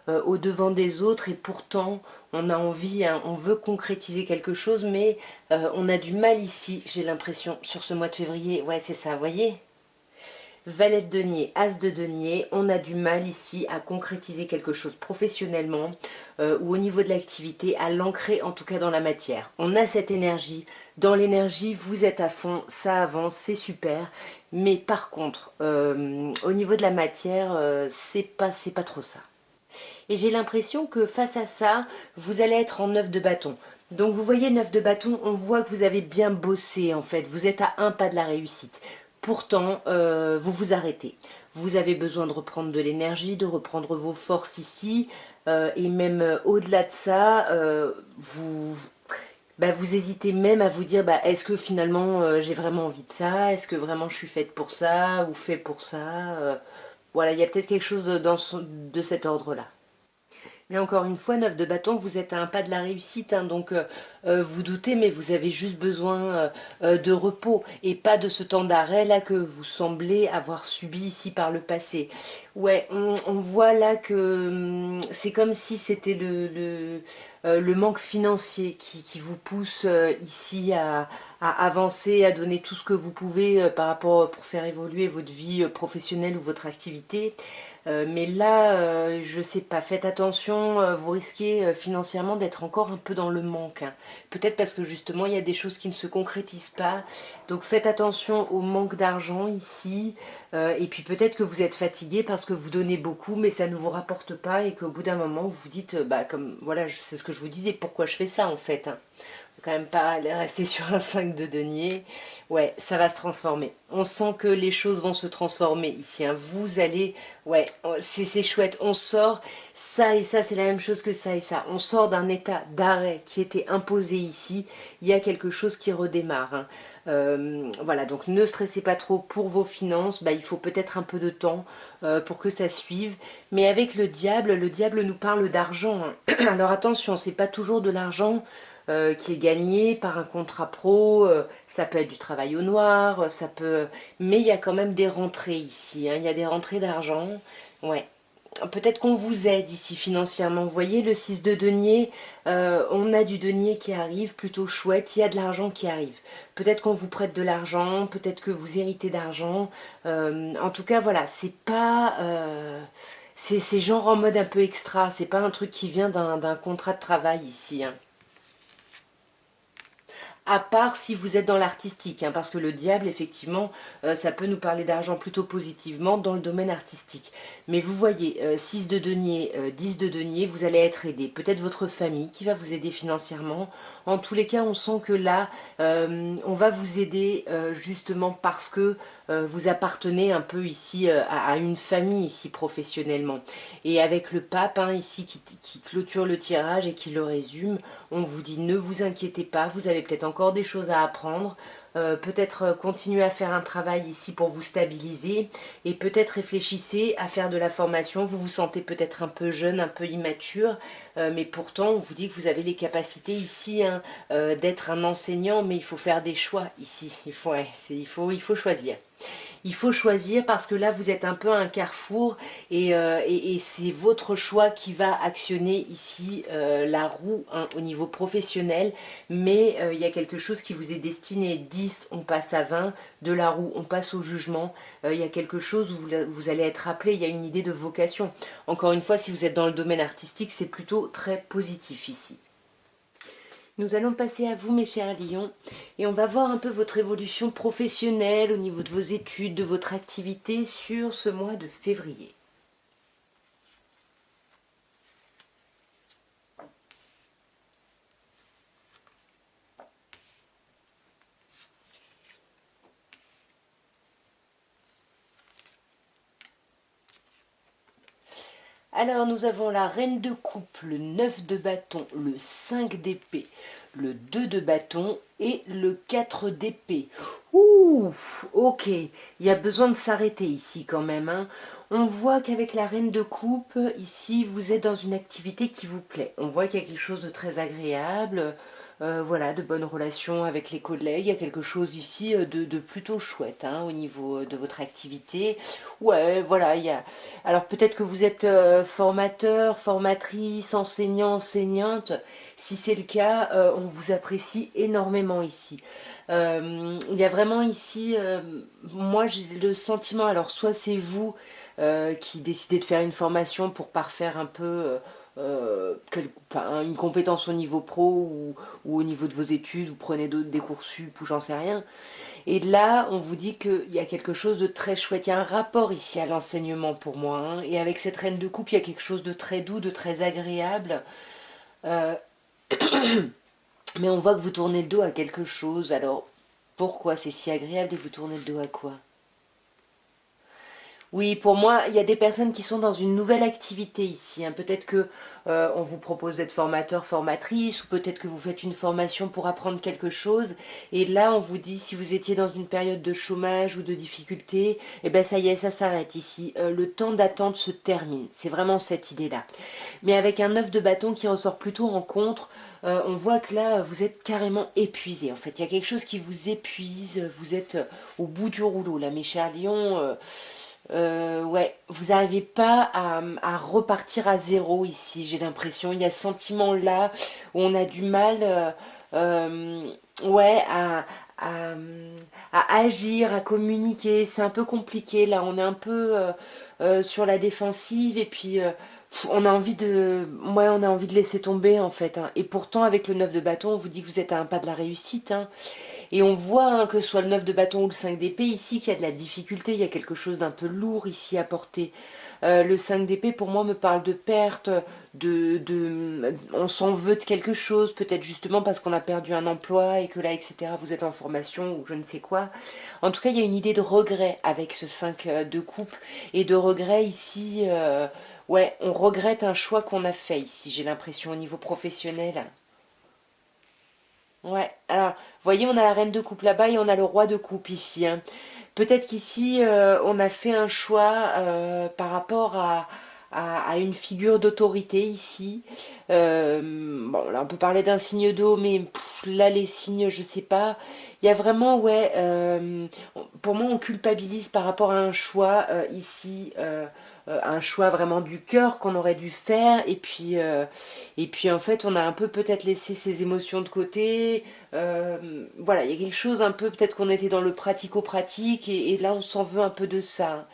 au-devant des autres et pourtant on a envie, hein, on veut concrétiser quelque chose, mais on a du mal ici, j'ai l'impression, sur ce mois de février. Ouais, c'est ça, vous voyez ? Valet de denier, as de denier, on a du mal ici à concrétiser quelque chose professionnellement ou au niveau de l'activité, à l'ancrer en tout cas dans la matière. On a cette énergie, dans l'énergie vous êtes à fond, ça avance, c'est super, mais par contre au niveau de la matière, c'est pas trop ça. Et j'ai l'impression que face à ça, vous allez être en 9 de bâton. Donc vous voyez 9 de bâton, on voit que vous avez bien bossé en fait, vous êtes à un pas de la réussite. pourtant, vous vous arrêtez. Vous avez besoin de reprendre de l'énergie, de reprendre vos forces ici, et même au-delà de ça, vous hésitez même à vous dire, est-ce que finalement j'ai vraiment envie de ça? Est-ce que vraiment je suis faite pour ça ou fait pour ça? Voilà, il y a peut-être quelque chose de cet ordre-là. Mais encore une fois, 9 de bâton, vous êtes à un pas de la réussite, hein, donc vous doutez, mais vous avez juste besoin de repos et pas de ce temps d'arrêt là que vous semblez avoir subi ici par le passé. Ouais, on voit là que c'est comme si c'était le manque financier qui vous pousse ici à avancer, à donner tout ce que vous pouvez par rapport pour faire évoluer votre vie professionnelle ou votre activité. Mais là, je sais pas, faites attention, vous risquez financièrement d'être encore un peu dans le manque, hein. Peut-être parce que justement, il y a des choses qui ne se concrétisent pas. Donc faites attention au manque d'argent ici. Et puis peut-être que vous êtes fatigué parce que vous donnez beaucoup, mais ça ne vous rapporte pas et qu'au bout d'un moment, vous vous dites, comme voilà, c'est ce que je vous disais, pourquoi je fais ça en fait, hein. Quand même pas rester sur un 5 de denier. Ouais, ça va se transformer. On sent que les choses vont se transformer ici, hein. Vous allez... Ouais, c'est chouette. On sort, ça et ça, c'est la même chose que ça et ça. On sort d'un état d'arrêt qui était imposé ici. Il y a quelque chose qui redémarre, hein. Voilà, donc ne stressez pas trop pour vos finances. Il faut peut-être un peu de temps pour que ça suive. Mais avec le diable nous parle d'argent, hein. Alors attention, c'est pas toujours de l'argent qui est gagné par un contrat pro, ça peut être du travail au noir, ça peut... Mais il y a quand même des rentrées ici, hein, il y a des rentrées d'argent, ouais. Peut-être qu'on vous aide ici financièrement. Vous voyez, le 6 de denier, on a du denier qui arrive, plutôt chouette, il y a de l'argent qui arrive. Peut-être qu'on vous prête de l'argent, peut-être que vous héritez d'argent. En tout cas, voilà, c'est pas... c'est genre en mode un peu extra, c'est pas un truc qui vient d'un contrat de travail ici, hein. À part si vous êtes dans l'artistique, hein, parce que le diable, effectivement, ça peut nous parler d'argent plutôt positivement dans le domaine artistique. Mais vous voyez, 6 de denier, 10 de denier, vous allez être aidé. Peut-être votre famille qui va vous aider financièrement. En tous les cas, on sent que là, on va vous aider justement parce que vous appartenez un peu ici à une famille ici professionnellement. Et avec le pape hein, ici qui clôture le tirage et qui le résume, on vous dit ne vous inquiétez pas, vous avez peut-être encore des choses à apprendre, peut-être continuer à faire un travail ici pour vous stabiliser et peut-être réfléchissez à faire de la formation. Vous vous sentez peut-être un peu jeune, un peu immature, mais pourtant on vous dit que vous avez les capacités ici hein, d'être un enseignant, mais il faut faire des choix ici, il faut choisir. Il faut choisir parce que là vous êtes un peu à un carrefour et c'est votre choix qui va actionner ici la roue hein, au niveau professionnel, mais il y a quelque chose qui vous est destiné. 10 on passe à 20, de la roue on passe au jugement, il y a quelque chose où vous allez être appelé, il y a une idée de vocation. Encore une fois, si vous êtes dans le domaine artistique, c'est plutôt très positif ici. Nous allons passer à vous, mes chers lions, et on va voir un peu votre évolution professionnelle au niveau de vos études, de votre activité sur ce mois de février. Alors nous avons la reine de coupe, le 9 de bâton, le 5 d'épée, le 2 de bâton et le 4 d'épée. Ouh, ok, il y a besoin de s'arrêter ici quand même, hein. On voit qu'avec la reine de coupe, ici, vous êtes dans une activité qui vous plaît. On voit qu'il y a quelque chose de très agréable, voilà, de bonnes relations avec les collègues. Il y a quelque chose ici de plutôt chouette hein, au niveau de votre activité. Ouais, voilà, il y a... Alors peut-être que vous êtes formateur, formatrice, enseignant, enseignante. Si c'est le cas, on vous apprécie énormément ici. Il y a vraiment ici, moi j'ai le sentiment, alors soit c'est vous qui décidez de faire une formation pour parfaire un peu enfin, une compétence au niveau pro ou au niveau de vos études, vous prenez des cours sup ou j'en sais rien. Et là, on vous dit qu'il y a quelque chose de très chouette. Il y a un rapport ici à l'enseignement pour moi, hein. Et avec cette reine de coupe, il y a quelque chose de très doux, de très agréable. Euh, mais on voit que vous tournez le dos à quelque chose. Alors, pourquoi c'est si agréable et vous tournez le dos à quoi? Oui, pour moi, il y a des personnes qui sont dans une nouvelle activité ici, hein. Peut-être que on vous propose d'être formateur, formatrice, ou peut-être que vous faites une formation pour apprendre quelque chose. Et là, on vous dit, si vous étiez dans une période de chômage ou de difficulté, eh ben ça y est, ça s'arrête ici. Le temps d'attente se termine. C'est vraiment cette idée-là. Mais avec un œuf de bâton qui ressort plutôt en contre, on voit que là, vous êtes carrément épuisé. En fait, il y a quelque chose qui vous épuise. Vous êtes au bout du rouleau, là, mes chers lions. Ouais, vous n'arrivez pas à repartir à zéro ici, j'ai l'impression. Il y a ce sentiment-là où on a du mal euh, ouais, à, à agir, à communiquer. C'est un peu compliqué. Là, on est un peu sur la défensive et puis on a envie de, ouais, on a envie de laisser tomber en fait, hein. Et pourtant, avec le 9 de bâton, on vous dit que vous êtes à un pas de la réussite, hein. Et on voit, hein, que ce soit le 9 de bâton ou le 5 d'épée, ici, qu'il y a de la difficulté, il y a quelque chose d'un peu lourd ici à porter. Le 5 d'épée, pour moi, me parle de perte, on s'en veut de quelque chose, peut-être justement parce qu'on a perdu un emploi et que là, etc., vous êtes en formation ou je ne sais quoi. En tout cas, il y a une idée de regret avec ce 5 de coupe et de regret ici. Ouais, on regrette un choix qu'on a fait ici, j'ai l'impression, au niveau professionnel. Ouais, alors, vous voyez, on a la reine de coupe là-bas et on a le roi de coupe ici, hein. Peut-être qu'ici, on a fait un choix par rapport à une figure d'autorité ici. Bon, là, on peut parler d'un signe d'eau, mais là, les signes, je sais pas. Il y a vraiment, ouais, pour moi, on culpabilise par rapport à un choix ici. Un choix vraiment du cœur qu'on aurait dû faire et puis en fait on a un peu peut-être laissé ses émotions de côté. Voilà, il y a quelque chose un peu, peut-être qu'on était dans le pratico-pratique et là on s'en veut un peu de ça.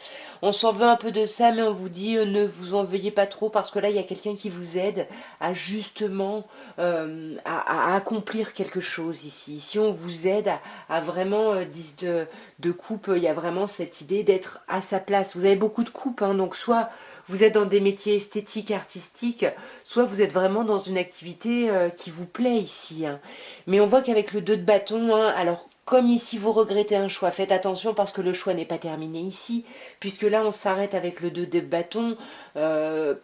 On s'en veut un peu de ça, mais on vous dit ne vous en veuillez pas trop parce que là il y a quelqu'un qui vous aide à justement à accomplir quelque chose ici. Si on vous aide à vraiment 10 de coupe, il y a vraiment cette idée d'être à sa place. Vous avez beaucoup de coupes, hein, donc soit vous êtes dans des métiers esthétiques, artistiques, soit vous êtes vraiment dans une activité qui vous plaît ici, hein. Mais on voit qu'avec le 2 de bâton, hein, alors comme ici vous regrettez un choix, faites attention parce que le choix n'est pas terminé ici, puisque là on s'arrête avec le 2 de bâton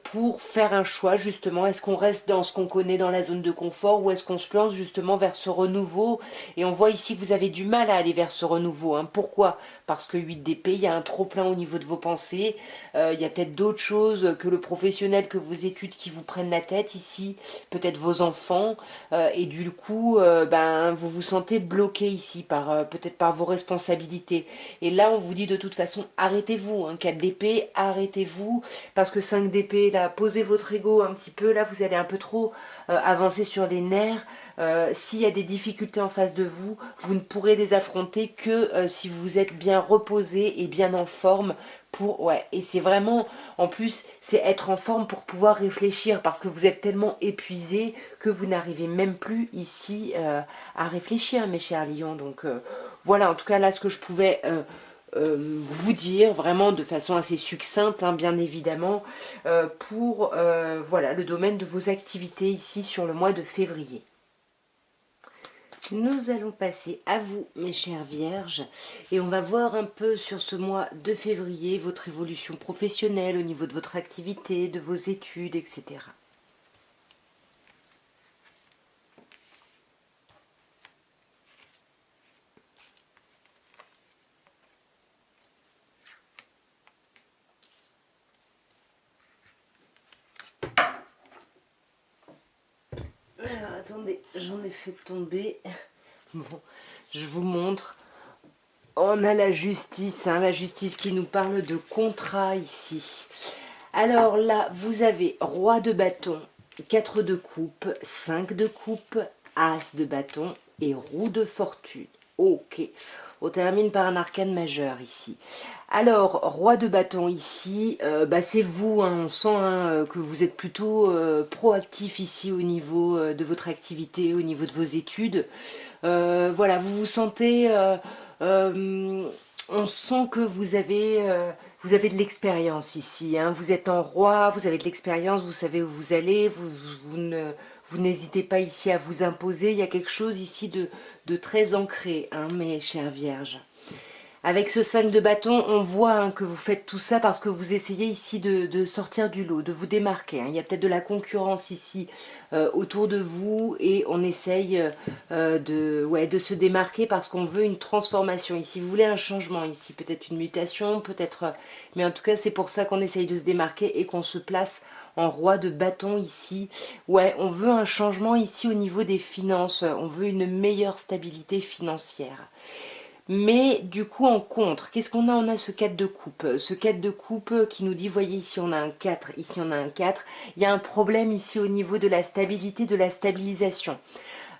pour faire un choix justement. Est-ce qu'on reste dans ce qu'on connaît dans la zone de confort ou est-ce qu'on se lance justement vers ce renouveau? Et on voit ici que vous avez du mal à aller vers ce renouveau, hein. Pourquoi? Parce que 8 d'épée, il y a un trop-plein au niveau de vos pensées, il y a peut-être d'autres choses que le professionnel, que vos études qui vous prennent la tête ici, peut-être vos enfants, et du coup, ben, vous vous sentez bloqué ici par peut-être par vos responsabilités. Et là, on vous dit de toute façon, arrêtez-vous, hein, 4 d'épée, arrêtez-vous, parce que 5 d'épée, là, posez votre ego un petit peu, là, vous allez un peu trop avancer sur les nerfs. S'il y a des difficultés en face de vous, vous ne pourrez les affronter que si vous êtes bien reposé et bien en forme pour, ouais, et c'est vraiment, en plus, c'est être en forme pour pouvoir réfléchir parce que vous êtes tellement épuisé que vous n'arrivez même plus ici à réfléchir, mes chers lions. Donc voilà, en tout cas là, ce que je pouvais vous dire vraiment de façon assez succincte, hein, bien évidemment, pour voilà le domaine de vos activités ici sur le mois de février. Nous allons passer à vous, mes chères vierges, et on va voir un peu sur ce mois de février votre évolution professionnelle au niveau de votre activité, de vos études, etc. Alors, attendez, j'en ai fait tomber. Bon, je vous montre. On a la justice, hein, la justice qui nous parle de contrat ici. Alors là, vous avez roi de bâton, 4 de coupe, 5 de coupe, as de bâton et roue de fortune. Ok, on termine par un arcane majeur ici. Alors, roi de bâton ici, bah c'est vous, hein, on sent hein, que vous êtes plutôt proactif ici au niveau de votre activité, au niveau de vos études. Voilà, vous vous sentez... on sent que vous avez de l'expérience ici, hein. Vous êtes en roi, vous avez de l'expérience, vous savez où vous allez, vous n'hésitez pas ici à vous imposer. Il y a quelque chose ici de très ancré, hein, mes chères vierges. Avec ce 5 de bâton, on voit hein, que vous faites tout ça parce que vous essayez ici de sortir du lot, de vous démarquer. Hein. Il y a peut-être de la concurrence ici autour de vous et on essaye de se démarquer parce qu'on veut une transformation ici. Vous voulez un changement ici, peut-être une mutation, peut-être... mais en tout cas, c'est pour ça qu'on essaye de se démarquer et qu'on se place en roi de bâton ici. Ouais, on veut un changement ici au niveau des finances. On veut une meilleure stabilité financière. Mais du coup en contre, qu'est-ce qu'on a? On a ce 4 de coupe. Ce 4 de coupe qui nous dit, voyez ici on a un 4, ici on a un 4. Il y a un problème ici au niveau de la stabilité, de la stabilisation.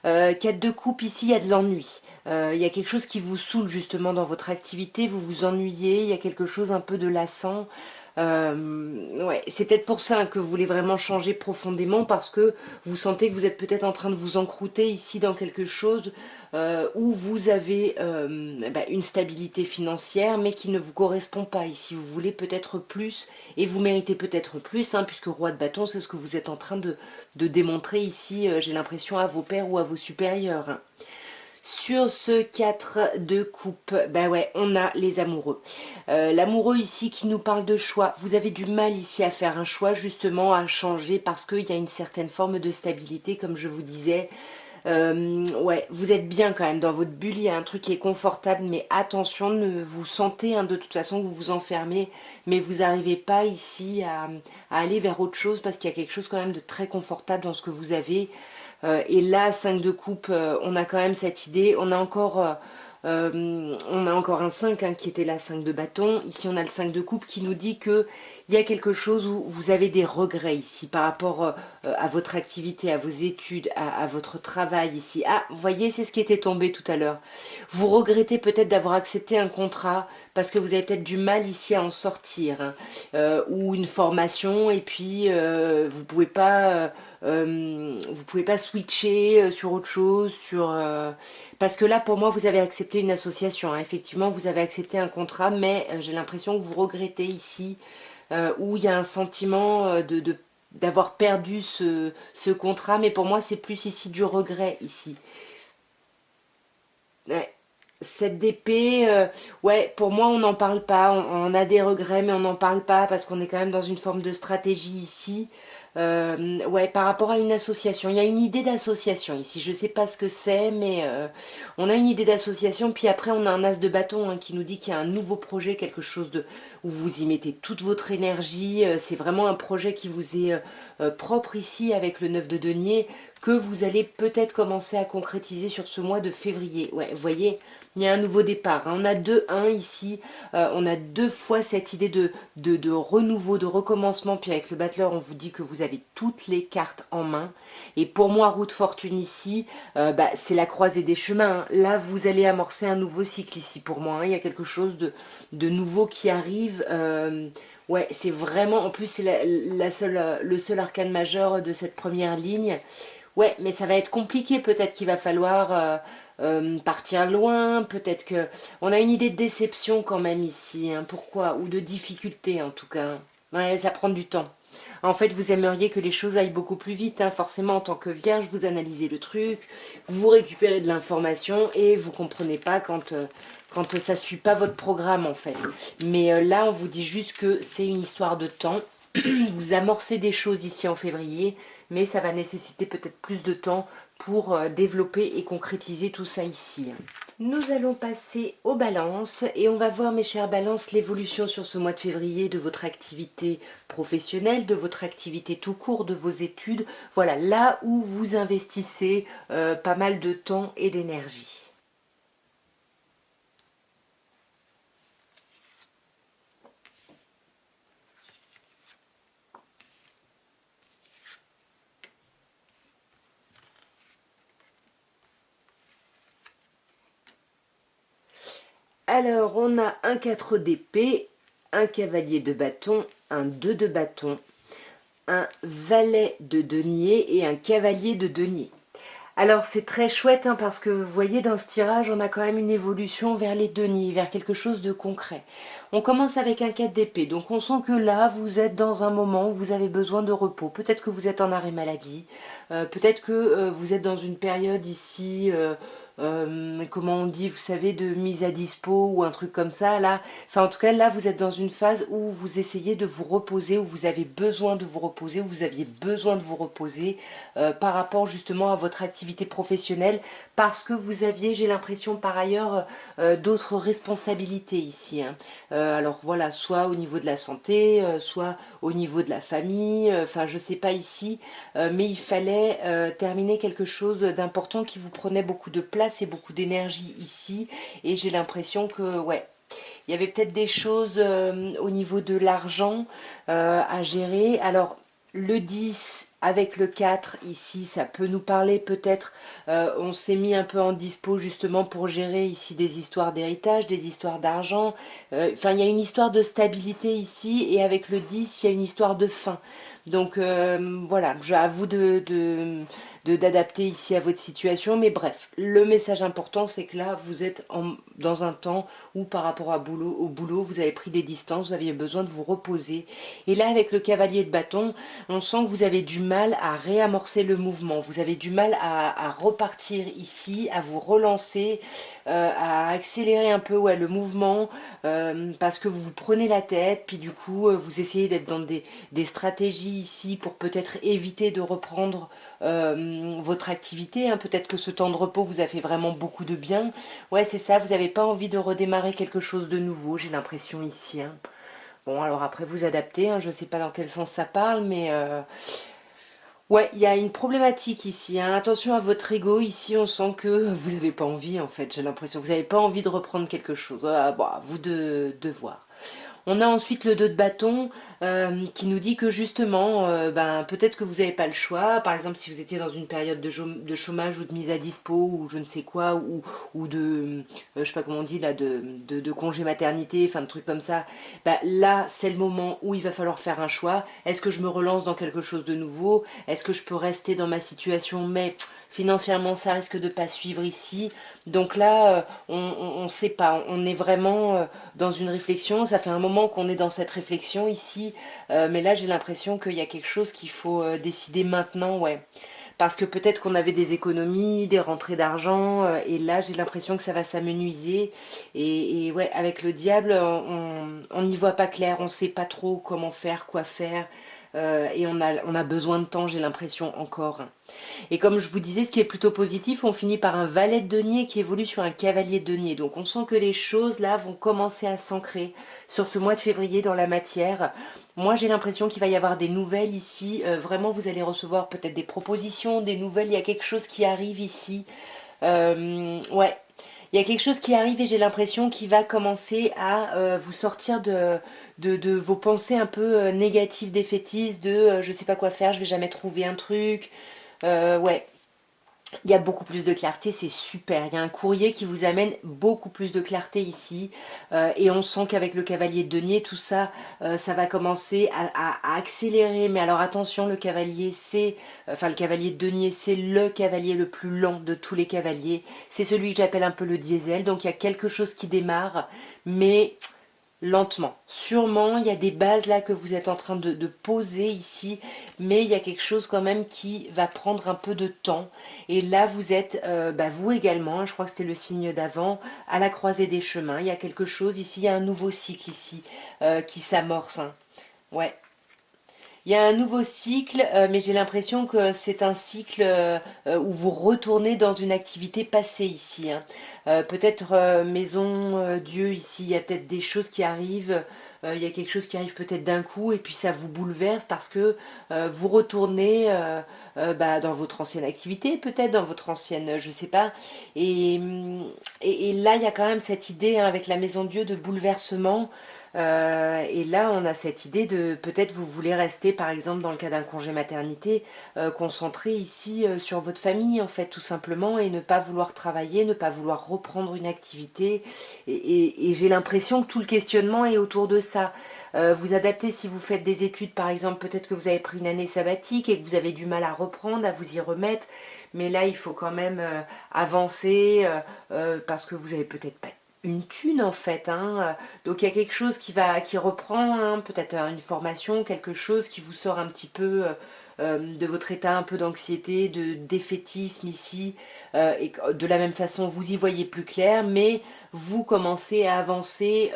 4 de coupe, ici il y a de l'ennui. Il y a quelque chose qui vous saoule justement dans votre activité, vous vous ennuyez, il y a quelque chose un peu de lassant. Ouais, c'est peut-être pour ça hein, que vous voulez vraiment changer profondément parce que vous sentez que vous êtes peut-être en train de vous encrouter ici dans quelque chose où vous avez une stabilité financière mais qui ne vous correspond pas ici. Vous voulez peut-être plus et vous méritez peut-être plus hein, puisque roi de bâton c'est ce que vous êtes en train de démontrer ici, j'ai l'impression à vos pairs ou à vos supérieurs. Hein. Sur ce 4 de coupe, bah ouais, on a les amoureux. L'amoureux ici qui nous parle de choix. Vous avez du mal ici à faire un choix, justement, à changer parce qu'il y a une certaine forme de stabilité, comme je vous disais. Ouais, vous êtes bien quand même dans votre bulle, il y a un truc qui est confortable, mais attention, ne vous sentez hein, de toute façon que vous vous enfermez, mais vous n'arrivez pas ici à aller vers autre chose parce qu'il y a quelque chose quand même de très confortable dans ce que vous avez. Et là, 5 de coupe, on a quand même cette idée. On a encore un 5 hein, qui était là, 5 de bâton. Ici, on a le 5 de coupe qui nous dit qu'il y a quelque chose où vous avez des regrets ici par rapport à votre activité, à vos études, à votre travail ici. Ah, vous voyez, c'est ce qui était tombé tout à l'heure. Vous regrettez peut-être d'avoir accepté un contrat parce que vous avez peut-être du mal ici à en sortir. Hein, ou une formation et puis vous pouvez pas switcher sur autre chose, parce que là pour moi vous avez accepté une association, hein. Effectivement vous avez accepté un contrat, mais j'ai l'impression que vous regrettez ici, où il y a un sentiment d'avoir perdu ce contrat, mais pour moi c'est plus ici du regret ici. Ouais. Cette d'épée, ouais, pour moi on n'en parle pas, on a des regrets mais on n'en parle pas parce qu'on est quand même dans une forme de stratégie ici. Ouais, par rapport à une association, il y a une idée d'association ici, je sais pas ce que c'est mais on a une idée d'association, puis après on a un as de bâton hein, qui nous dit qu'il y a un nouveau projet, quelque chose de où vous y mettez toute votre énergie, c'est vraiment un projet qui vous est propre ici avec le 9 de denier que vous allez peut-être commencer à concrétiser sur ce mois de février. Ouais, vous voyez, il y a un nouveau départ. Hein. On a 2-1 ici. On a deux fois cette idée de renouveau, de recommencement. Puis avec le battleur, on vous dit que vous avez toutes les cartes en main. Et pour moi, route fortune ici, c'est la croisée des chemins. Hein. Là, vous allez amorcer un nouveau cycle ici pour moi. Hein. Il y a quelque chose de nouveau qui arrive. Ouais, c'est vraiment... En plus, c'est le seul arcane majeur de cette première ligne. Ouais, mais ça va être compliqué. Peut-être qu'il va falloir partir loin. Peut-être que... On a une idée de déception quand même ici. Hein. Pourquoi? Ou de difficulté en tout cas. Hein. Ouais, ça prend du temps. En fait, vous aimeriez que les choses aillent beaucoup plus vite. Hein. Forcément, en tant que vierge, vous analysez le truc, vous récupérez de l'information et vous comprenez pas quand ça ne suit pas votre programme en fait. Mais là, on vous dit juste que c'est une histoire de temps. Vous amorcez des choses ici en février, mais ça va nécessiter peut-être plus de temps pour développer et concrétiser tout ça ici. Nous allons passer aux balances et on va voir mes chères balances l'évolution sur ce mois de février de votre activité professionnelle, de votre activité tout court, de vos études. Voilà, là où vous investissez pas mal de temps et d'énergie. Alors, on a un 4 d'épée, un cavalier de bâton, un 2 de bâton, un valet de denier et un cavalier de denier. Alors, c'est très chouette hein, parce que vous voyez, dans ce tirage, on a quand même une évolution vers les deniers, vers quelque chose de concret. On commence avec un 4 d'épée, donc on sent que là, vous êtes dans un moment où vous avez besoin de repos. Peut-être que vous êtes en arrêt maladie, peut-être que vous êtes dans une période ici comment on dit, vous savez, de mise à dispo ou un truc comme ça, là. Enfin, en tout cas, là, vous êtes dans une phase où vous essayez de vous reposer, où vous avez besoin de vous reposer, où vous aviez besoin de vous reposer par rapport justement à votre activité professionnelle, parce que vous aviez, j'ai l'impression, par ailleurs, d'autres responsabilités ici, hein. Alors voilà, soit au niveau de la santé, soit au niveau de la famille, enfin, je sais pas ici, mais il fallait terminer quelque chose d'important qui vous prenait beaucoup de place et beaucoup d'énergie ici, et j'ai l'impression que, ouais, il y avait peut-être des choses au niveau de l'argent à gérer. Alors, le 10 avec le 4 ici, ça peut nous parler peut-être. On s'est mis un peu en dispo justement pour gérer ici des histoires d'héritage, des histoires d'argent. Enfin, il y a une histoire de stabilité ici, et avec le 10, il y a une histoire de fin. Donc voilà, à vous d'adapter ici à votre situation. Mais bref, le message important, c'est que là, vous êtes dans un temps où par rapport au boulot, vous avez pris des distances, vous aviez besoin de vous reposer. Et là, avec le cavalier de bâton, on sent que vous avez du mal à réamorcer le mouvement. Vous avez du mal à repartir ici, à vous relancer, à accélérer un peu, ouais, le mouvement, parce que vous vous prenez la tête, puis du coup, vous essayez d'être dans des stratégies ici pour peut-être éviter de reprendre votre activité, hein. Peut-être que ce temps de repos vous a fait vraiment beaucoup de bien. Ouais, c'est ça, vous n'avez pas envie de redémarrer quelque chose de nouveau, j'ai l'impression ici, hein. Bon, alors après, vous adaptez, hein, je ne sais pas dans quel sens ça parle, mais ouais, il y a une problématique ici, hein. Attention à votre ego, ici on sent que vous n'avez pas envie en fait, j'ai l'impression que vous n'avez pas envie de reprendre quelque chose. Ah, bon, à vous de voir. On a ensuite le 2 de bâton qui nous dit que justement, ben, peut-être que vous n'avez pas le choix. Par exemple, si vous étiez dans une période de chômage ou de mise à dispo ou je ne sais quoi, ou de, je sais pas comment on dit là, de congé maternité, enfin de trucs comme ça, ben, là c'est le moment où il va falloir faire un choix. Est-ce que je me relance dans quelque chose de nouveau? Est-ce que je peux rester dans ma situation mais financièrement ça risque de pas suivre ici? Donc là, on ne sait pas, on est vraiment dans une réflexion. Ça fait un moment qu'on est dans cette réflexion ici, mais là j'ai l'impression qu'il y a quelque chose qu'il faut décider maintenant, ouais. Parce que peut-être qu'on avait des économies, des rentrées d'argent, et là j'ai l'impression que ça va s'amenuiser. Et ouais, avec le diable, on n'y voit pas clair, on ne sait pas trop comment faire, quoi faire, et on a besoin de temps, j'ai l'impression encore. Et comme je vous disais, ce qui est plutôt positif, on finit par un valet de denier qui évolue sur un cavalier de denier. Donc on sent que les choses là vont commencer à s'ancrer sur ce mois de février dans la matière. Moi j'ai l'impression qu'il va y avoir des nouvelles ici. Vraiment vous allez recevoir peut-être des propositions, des nouvelles. Il y a quelque chose qui arrive ici. Ouais. Il y a quelque chose qui arrive et j'ai l'impression qu'il va commencer à vous sortir de vos pensées un peu négatives, défaitistes, de je sais pas quoi faire, je vais jamais trouver un truc. Ouais, il y a beaucoup plus de clarté, c'est super. Il y a un courrier qui vous amène beaucoup plus de clarté ici. Et on sent qu'avec le cavalier de denier, tout ça, ça va commencer à accélérer. Mais alors attention, le cavalier, enfin le cavalier de denier, c'est le cavalier le plus lent de tous les cavaliers. C'est celui que j'appelle un peu le diesel. Donc il y a quelque chose qui démarre, mais lentement. Sûrement, il y a des bases là que vous êtes en train de poser ici, mais il y a quelque chose quand même qui va prendre un peu de temps. Et là, vous êtes, vous également, hein, je crois que c'était le signe d'avant, à la croisée des chemins. Il y a quelque chose ici, il y a un nouveau cycle ici qui s'amorce, hein. Ouais. Il y a un nouveau cycle, mais j'ai l'impression que c'est un cycle où vous retournez dans une activité passée ici, hein. Peut-être maison Dieu ici, il y a peut-être des choses qui arrivent, il y a quelque chose qui arrive peut-être d'un coup et puis ça vous bouleverse parce que vous retournez dans votre ancienne activité, peut-être dans votre ancienne, je sais pas. Et, et là, il y a quand même cette idée, hein, avec la maison Dieu de bouleversement. Et là, on a cette idée de peut-être vous voulez rester, par exemple, dans le cas d'un congé maternité, concentré ici sur votre famille, en fait, tout simplement, et ne pas vouloir travailler, ne pas vouloir reprendre une activité. Et j'ai l'impression que tout le questionnement est autour de ça. Vous adaptez si vous faites des études, par exemple, peut-être que vous avez pris une année sabbatique et que vous avez du mal à reprendre, à vous y remettre. Mais là, il faut quand même avancer parce que vous avez peut-être pas une thune en fait, hein. Donc il y a quelque chose qui reprend, hein, peut-être une formation, quelque chose qui vous sort un petit peu de votre état un peu d'anxiété, de défaitisme ici. et de la même façon vous y voyez plus clair, mais vous commencez à avancer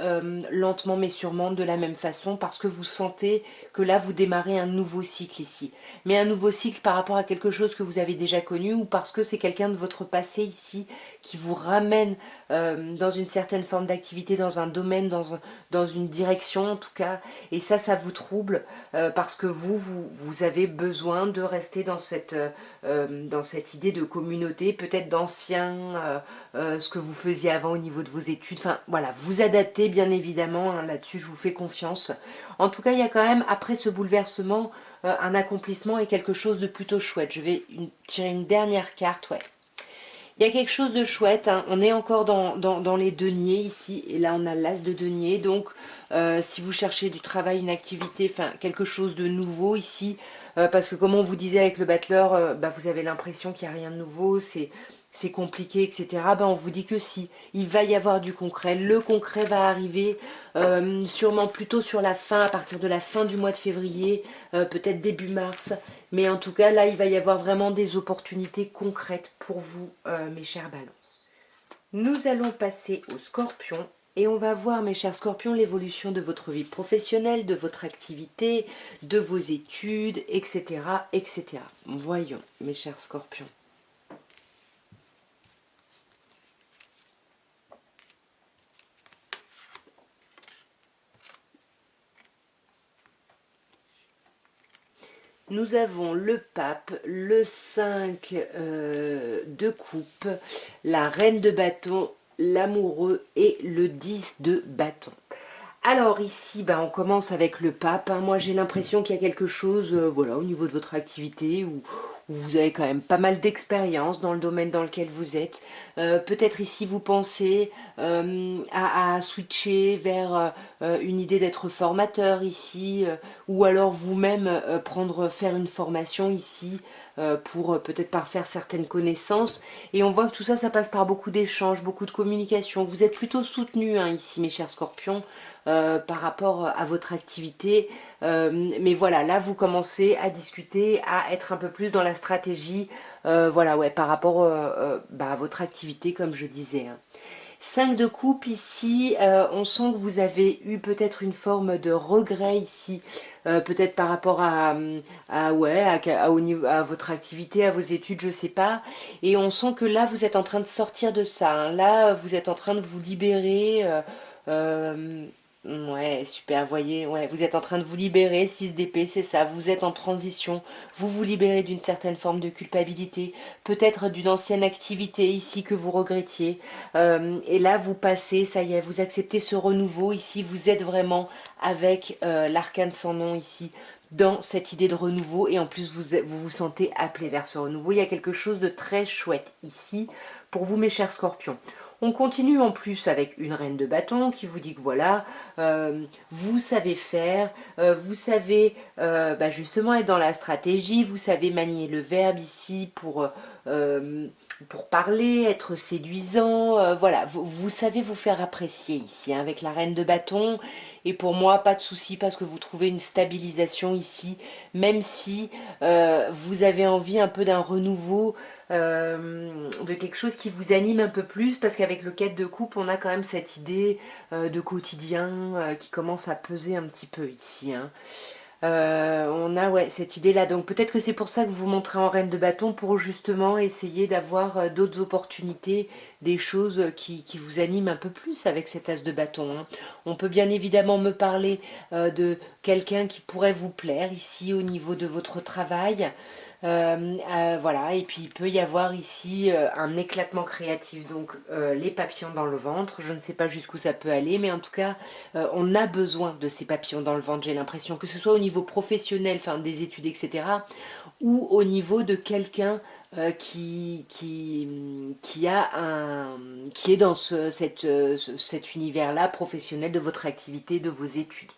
lentement mais sûrement de la même façon parce que vous sentez que là vous démarrez un nouveau cycle ici. Mais un nouveau cycle par rapport à quelque chose que vous avez déjà connu ou parce que c'est quelqu'un de votre passé ici qui vous ramène dans une certaine forme d'activité, dans un domaine, dans une direction en tout cas. Et ça vous trouble parce que vous avez besoin de rester dans cette idée de communauté, peut-être d'anciens, ce que vous faisiez avant au niveau de vos études. Enfin voilà, vous adaptez bien évidemment, hein, là-dessus je vous fais confiance. En tout cas, il y a quand même, après ce bouleversement, un accomplissement et quelque chose de plutôt chouette. Je vais tirer une dernière carte, ouais. Il y a quelque chose de chouette, hein. On est encore dans les deniers ici, et là on a l'as de denier, donc si vous cherchez du travail, une activité, enfin quelque chose de nouveau ici, parce que comme on vous disait avec le battleur, bah, vous avez l'impression qu'il n'y a rien de nouveau, c'est compliqué, etc. Bah, on vous dit que si, il va y avoir du concret, le concret va arriver sûrement plutôt sur la fin, à partir de la fin du mois de février, peut-être début mars, mais en tout cas, là, il va y avoir vraiment des opportunités concrètes pour vous, mes chers balances. Nous allons passer au scorpion. Et on va voir, mes chers scorpions, l'évolution de votre vie professionnelle, de votre activité, de vos études, etc., etc. Voyons, mes chers scorpions. Nous avons le pape, le 5 de coupe, la reine de bâton, l'amoureux et le 10 de bâton. Alors ici, bah, on commence avec le pape, hein. Moi j'ai l'impression qu'il y a quelque chose voilà, au niveau de votre activité où vous avez quand même pas mal d'expérience dans le domaine dans lequel vous êtes. Peut-être ici vous pensez à switcher vers une idée d'être formateur ici, ou alors vous-même faire une formation ici pour peut-être parfaire certaines connaissances. Et on voit que tout ça, ça passe par beaucoup d'échanges, beaucoup de communication. Vous êtes plutôt soutenu hein, ici, mes chers scorpions, par rapport à votre activité. Mais voilà, là, vous commencez à discuter, à être un peu plus dans la stratégie, voilà, ouais, par rapport bah, à votre activité, comme je disais. Hein. 5 de coupe ici, on sent que vous avez eu peut-être une forme de regret ici, peut-être par rapport ouais, à votre activité, à vos études, je sais pas. Et on sent que là, vous êtes en train de sortir de ça. Hein. Là, vous êtes en train de vous libérer. Euh, ouais, super, voyez, ouais, vous êtes en train de vous libérer, 6 d'épée, c'est ça, vous êtes en transition, vous vous libérez d'une certaine forme de culpabilité, peut-être d'une ancienne activité ici que vous regrettiez, et là vous passez, ça y est, vous acceptez ce renouveau ici, vous êtes vraiment avec l'arcane sans nom ici, dans cette idée de renouveau, et en plus vous sentez appelé vers ce renouveau. Il y a quelque chose de très chouette ici pour vous, mes chers scorpions. On continue en plus avec une reine de bâton qui vous dit que voilà, vous savez faire, vous savez bah justement être dans la stratégie, vous savez manier le verbe ici pour parler, être séduisant, voilà, vous savez vous faire apprécier ici hein, avec la reine de bâton. Et pour moi, pas de souci parce que vous trouvez une stabilisation ici, même si vous avez envie un peu d'un renouveau, de quelque chose qui vous anime un peu plus, parce qu'avec le 4 de coupe, on a quand même cette idée de quotidien qui commence à peser un petit peu ici. Hein. On a ouais, cette idée-là. Donc peut-être que c'est pour ça que vous vous montrez en reine de bâton pour justement essayer d'avoir d'autres opportunités, des choses qui vous animent un peu plus avec cet as de bâton. Hein. On peut bien évidemment me parler de quelqu'un qui pourrait vous plaire ici au niveau de votre travail. Voilà, et puis il peut y avoir ici un éclatement créatif, donc les papillons dans le ventre, je ne sais pas jusqu'où ça peut aller, mais en tout cas, on a besoin de ces papillons dans le ventre, j'ai l'impression, que ce soit au niveau professionnel, enfin des études, etc., ou au niveau de quelqu'un qui est dans cet univers-là professionnel de votre activité, de vos études.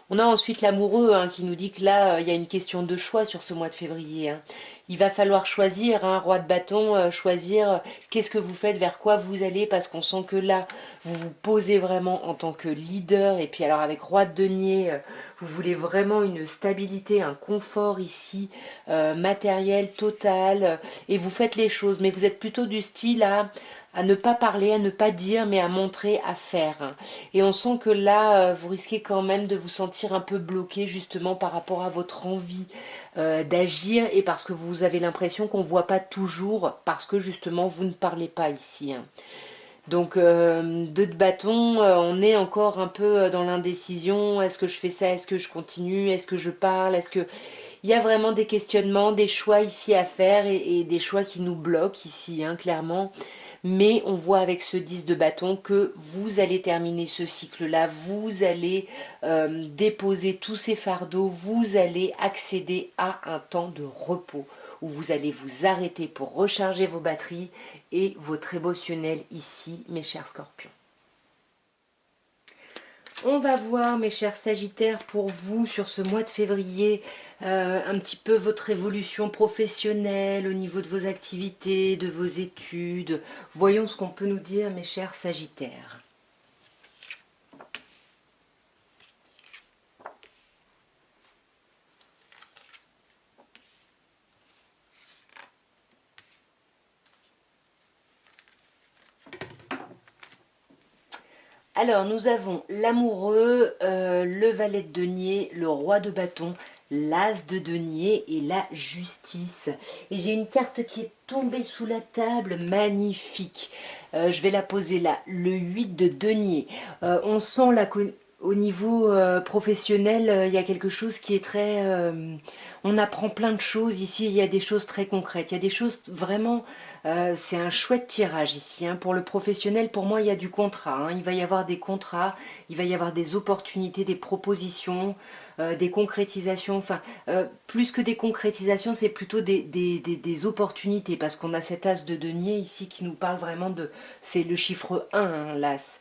On a ensuite l'amoureux hein, qui nous dit que là, il y a une question de choix sur ce mois de février. Hein. Il va falloir choisir, hein, roi de bâton, choisir qu'est-ce que vous faites, vers quoi vous allez, parce qu'on sent que là, vous vous posez vraiment en tant que leader. Et puis alors avec roi de denier, vous voulez vraiment une stabilité, un confort ici, matériel, total. Et vous faites les choses, mais vous êtes plutôt du style à ne pas parler, à ne pas dire, mais à montrer, à faire. Et on sent que là, vous risquez quand même de vous sentir un peu bloqué justement par rapport à votre envie d'agir et parce que vous avez l'impression qu'on ne voit pas toujours parce que justement vous ne parlez pas ici. Hein. Donc, deux de bâton, on est encore un peu dans l'indécision. Est-ce que je fais ça? Est-ce que je continue? Est-ce que je parle? Est-ce que... Il y a vraiment des questionnements, des choix ici à faire et des choix qui nous bloquent ici, hein, clairement. Mais on voit avec ce 10 de bâton que vous allez terminer ce cycle-là, vous allez déposer tous ces fardeaux, vous allez accéder à un temps de repos où vous allez vous arrêter pour recharger vos batteries et votre émotionnel ici, mes chers scorpions. On va voir, mes chers sagittaires, pour vous, sur ce mois de février, un petit peu votre évolution professionnelle au niveau de vos activités, de vos études. Voyons ce qu'on peut nous dire, mes chers sagittaires. Alors, nous avons l'amoureux, le valet de denier, le roi de bâton, l'as de denier et la justice. Et j'ai une carte qui est tombée sous la table, magnifique. Je vais la poser là, le 8 de denier. On sent là qu'au niveau professionnel, il y a quelque chose qui est très... on apprend plein de choses ici, il y a des choses très concrètes, il y a des choses vraiment... c'est un chouette tirage ici. Hein. Pour le professionnel, pour moi, il y a du contrat. Hein. Il va y avoir des contrats, il va y avoir des opportunités, des propositions, des concrétisations. Enfin, plus que des concrétisations, c'est plutôt des opportunités. Parce qu'on a cet as de denier ici qui nous parle vraiment de... C'est le chiffre 1, hein, l'as.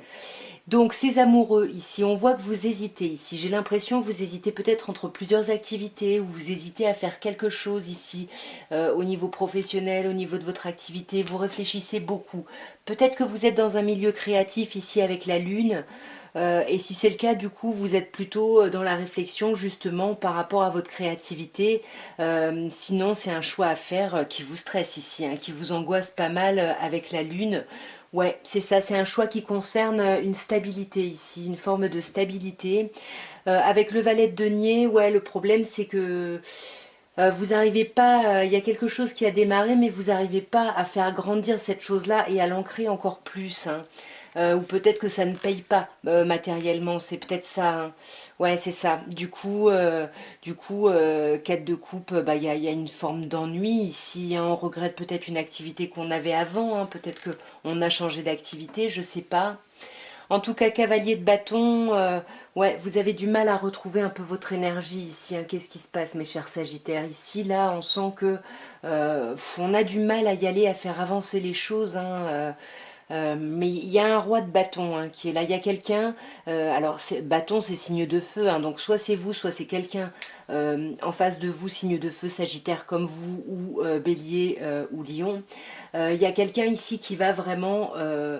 Donc ces amoureux ici, on voit que vous hésitez ici. J'ai l'impression que vous hésitez peut-être entre plusieurs activités ou vous hésitez à faire quelque chose ici au niveau professionnel, au niveau de votre activité. Vous réfléchissez beaucoup. Peut-être que vous êtes dans un milieu créatif ici avec la lune. Et si c'est le cas, du coup, vous êtes plutôt dans la réflexion justement par rapport à votre créativité. Sinon, c'est un choix à faire qui vous stresse ici, hein, qui vous angoisse pas mal avec la lune. Ouais, c'est ça, c'est un choix qui concerne une stabilité ici, une forme de stabilité. Avec le valet de denier, ouais, le problème c'est que vous n'arrivez pas, il y a quelque chose qui a démarré, mais vous n'arrivez pas à faire grandir cette chose-là et à l'ancrer encore plus. Hein. Ou peut-être que ça ne paye pas matériellement, c'est peut-être ça. Hein. Ouais, c'est ça. Du coup, 4 de coupe, bah, il y a une forme d'ennui ici. Hein. On regrette peut-être une activité qu'on avait avant. Hein. Peut-être que on a changé d'activité, je sais pas. En tout cas, cavalier de bâton, ouais, vous avez du mal à retrouver un peu votre énergie ici. Hein. Qu'est-ce qui se passe, mes chers sagittaires? Ici, là, on sent que on a du mal à y aller, à faire avancer les choses. Hein, mais il y a un roi de bâton hein, qui est là. Il y a quelqu'un, alors bâton c'est signe de feu, hein, donc soit c'est vous, soit c'est quelqu'un en face de vous, signe de feu, sagittaire comme vous, ou bélier ou lion. Il y a quelqu'un ici qui va vraiment,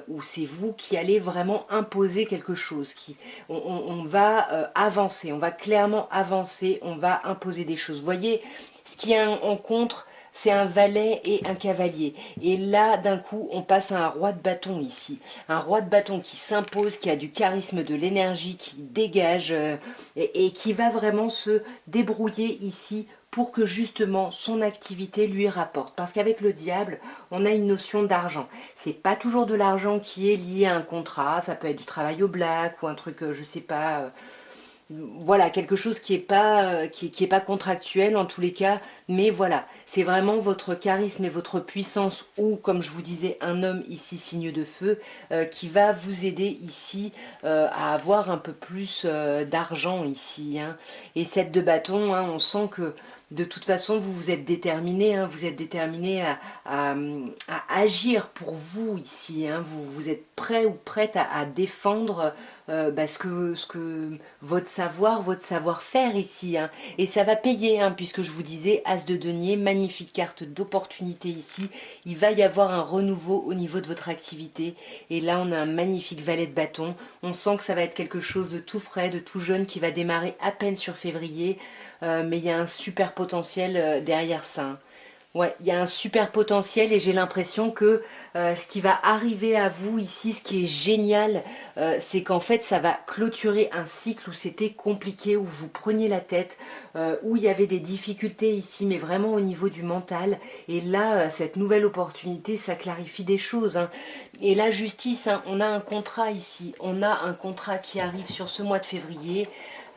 ou c'est vous qui allez vraiment imposer quelque chose. On va avancer, on va clairement avancer, on va imposer des choses. Vous voyez, ce qui est en contre, c'est un valet et un cavalier. Et là, d'un coup, on passe à un roi de bâton ici. Un roi de bâton qui s'impose, qui a du charisme, de l'énergie, qui dégage et qui va vraiment se débrouiller ici pour que justement son activité lui rapporte. Parce qu'avec le diable, on a une notion d'argent. C'est pas toujours de l'argent qui est lié à un contrat, ça peut être du travail au black ou un truc, je sais pas, voilà, quelque chose qui est pas qui est pas contractuel en tous les cas, mais voilà, c'est vraiment votre charisme et votre puissance ou comme je vous disais un homme ici signe de feu qui va vous aider ici à avoir un peu plus d'argent ici hein. Et cette de bâton hein, on sent que De toute façon, vous vous êtes déterminé, hein, vous êtes déterminé à agir pour vous ici. Hein, vous êtes prêt ou prête à défendre bah, ce que votre savoir, votre savoir-faire ici. Hein. Et ça va payer, hein, puisque je vous disais, As de denier, magnifique carte d'opportunité ici. Il va y avoir un renouveau au niveau de votre activité. Et là, on a un magnifique valet de bâton. On sent que ça va être quelque chose de tout frais, de tout jeune, qui va démarrer à peine sur février. Mais il y a un super potentiel derrière ça. Hein. Ouais, il y a un super potentiel et j'ai l'impression que ce qui va arriver à vous ici, ce qui est génial, c'est qu'en fait ça va clôturer un cycle où c'était compliqué, où vous preniez la tête, où il y avait des difficultés ici, mais vraiment au niveau du mental. Et là, cette nouvelle opportunité, ça clarifie des choses. Hein. Et la justice, hein, on a un contrat ici, on a un contrat qui arrive sur ce mois de février.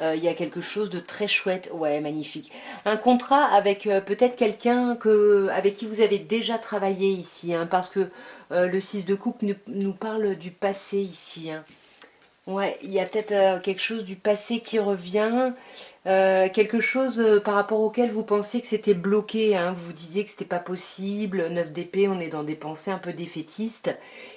Il y a quelque chose de très chouette, ouais, magnifique. Un contrat avec peut-être quelqu'un avec qui vous avez déjà travaillé ici, hein, parce que le 6 de coupe nous parle du passé ici. Hein. Ouais, il y a peut-être quelque chose du passé qui revient, quelque chose par rapport auquel vous pensiez que c'était bloqué, hein, vous vous disiez que c'était pas possible, 9 d'épée, on est dans des pensées un peu défaitistes,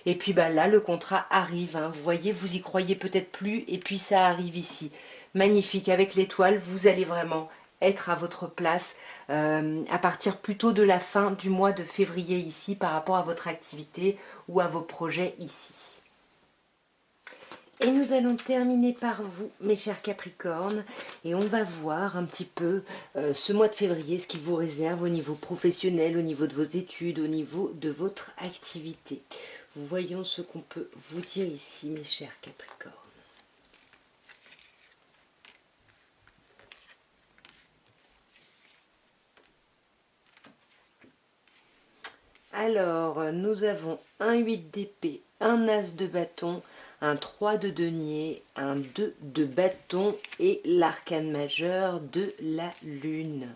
et puis bah là le contrat arrive, hein, vous voyez, vous y croyez peut-être plus, et puis ça arrive ici. Magnifique, avec l'étoile, vous allez vraiment être à votre place à partir plutôt de la fin du mois de février ici par rapport à votre activité ou à vos projets ici. Et nous allons terminer par vous, mes chers Capricornes, et on va voir un petit peu ce mois de février, ce qu'il vous réserve au niveau professionnel, au niveau de vos études, au niveau de votre activité. Voyons ce qu'on peut vous dire ici, mes chers Capricornes. Alors, nous avons un 8 d'épée, un as de bâton, un 3 de denier, un 2 de bâton et l'arcane majeur de la lune.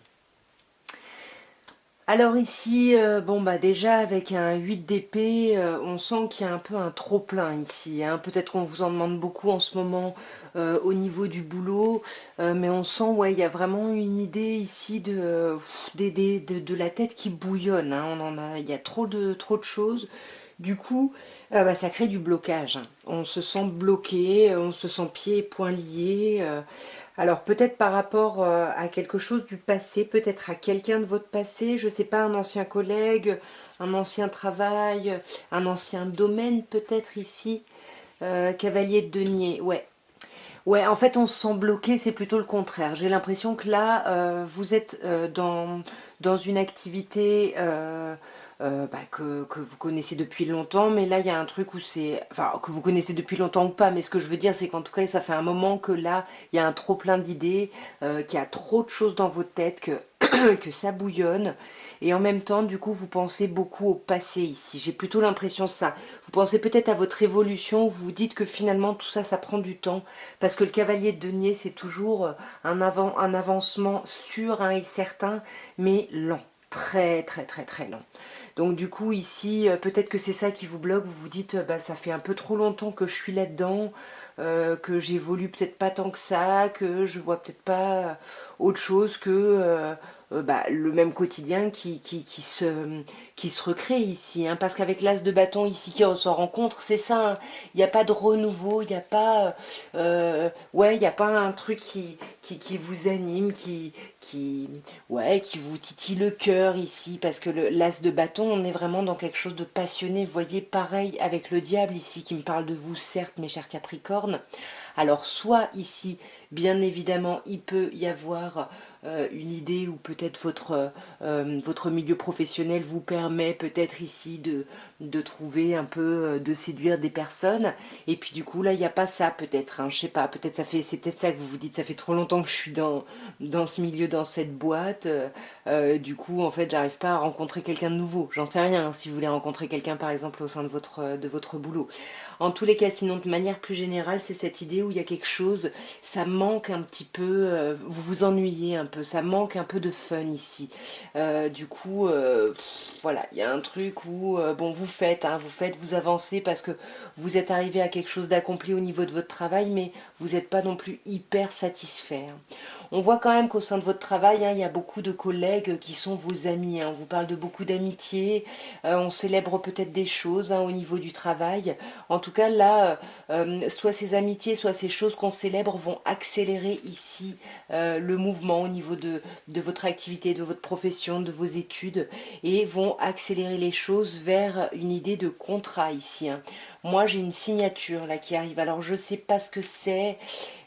Alors ici, bon bah déjà avec un 8 d'épée, on sent qu'il y a un peu un trop plein ici. Hein. Peut-être qu'on vous en demande beaucoup en ce moment au niveau du boulot, mais on sent, ouais, il y a vraiment une idée ici de la tête qui bouillonne. Hein. Il y a trop de choses. Du coup, bah, ça crée du blocage. Hein. On se sent bloqué, on se sent pieds et poings liés. Alors peut-être par rapport à quelque chose du passé, peut-être à quelqu'un de votre passé, je ne sais pas, un ancien collègue, un ancien travail, un ancien domaine peut-être ici. Cavalier de denier, ouais. Ouais, en fait on se sent bloqué, c'est plutôt le contraire. J'ai l'impression que là, vous êtes dans une activité bah, que vous connaissez depuis longtemps, mais là il y a un truc où c'est... Enfin, que vous connaissez depuis longtemps ou pas, mais ce que je veux dire c'est qu'en tout cas ça fait un moment que là, il y a un trop plein d'idées, qu'il y a trop de choses dans votre tête, que ça bouillonne. Et en même temps, du coup, vous pensez beaucoup au passé ici. J'ai plutôt l'impression de ça. Vous pensez peut-être à votre évolution, vous vous dites que finalement tout ça, ça prend du temps. Parce que le cavalier de denier, c'est toujours un avancement sûr hein, et certain, mais lent. Très, très, très, très lent. Donc du coup, ici, peut-être que c'est ça qui vous bloque. Vous vous dites, bah, ça fait un peu trop longtemps que je suis là-dedans, que j'évolue peut-être pas tant que ça, que je vois peut-être pas autre chose que bah, le même quotidien qui se recrée ici. Hein, parce qu'avec l'as de bâton ici qui se rencontre, c'est ça. Hein, il n'y a pas de renouveau, il n'y a pas, ouais, il n'y a pas un truc qui vous anime, ouais, qui vous titille le cœur ici. Parce que l'as de bâton, on est vraiment dans quelque chose de passionné. Vous voyez, pareil avec le diable ici qui me parle de vous, certes, mes chers Capricornes. Alors, soit ici, bien évidemment, il peut y avoir une idée ou peut-être votre milieu professionnel vous permet peut-être ici de trouver un peu, de séduire des personnes. Et puis du coup, là, il n'y a pas ça peut-être. Hein, je sais pas, peut-être c'est peut-être ça que vous vous dites, ça fait trop longtemps que je suis dans ce milieu, dans cette boîte. Du coup, en fait, j'arrive pas à rencontrer quelqu'un de nouveau. J'en sais rien, hein, si vous voulez rencontrer quelqu'un, par exemple, au sein de votre boulot. En tous les cas, sinon, de manière plus générale, c'est cette idée où il y a quelque chose, ça manque un petit peu, vous vous ennuyez un peu, ça manque un peu de fun ici. Du coup, voilà, il y a un truc où, bon, hein, vous avancez parce que vous êtes arrivé à quelque chose d'accompli au niveau de votre travail, mais vous n'êtes pas non plus hyper satisfait. Hein. On voit quand même qu'au sein de votre travail, hein, il y a beaucoup de collègues qui sont vos amis. Hein. On vous parle de beaucoup d'amitié, on célèbre peut-être des choses hein, au niveau du travail. En tout cas, là, soit ces amitiés, soit ces choses qu'on célèbre vont accélérer ici le mouvement au niveau de votre activité, de votre profession, de vos études, et vont accélérer les choses vers une idée de contrat ici. Hein. Moi, j'ai une signature là qui arrive. Alors, je ne sais pas ce que c'est.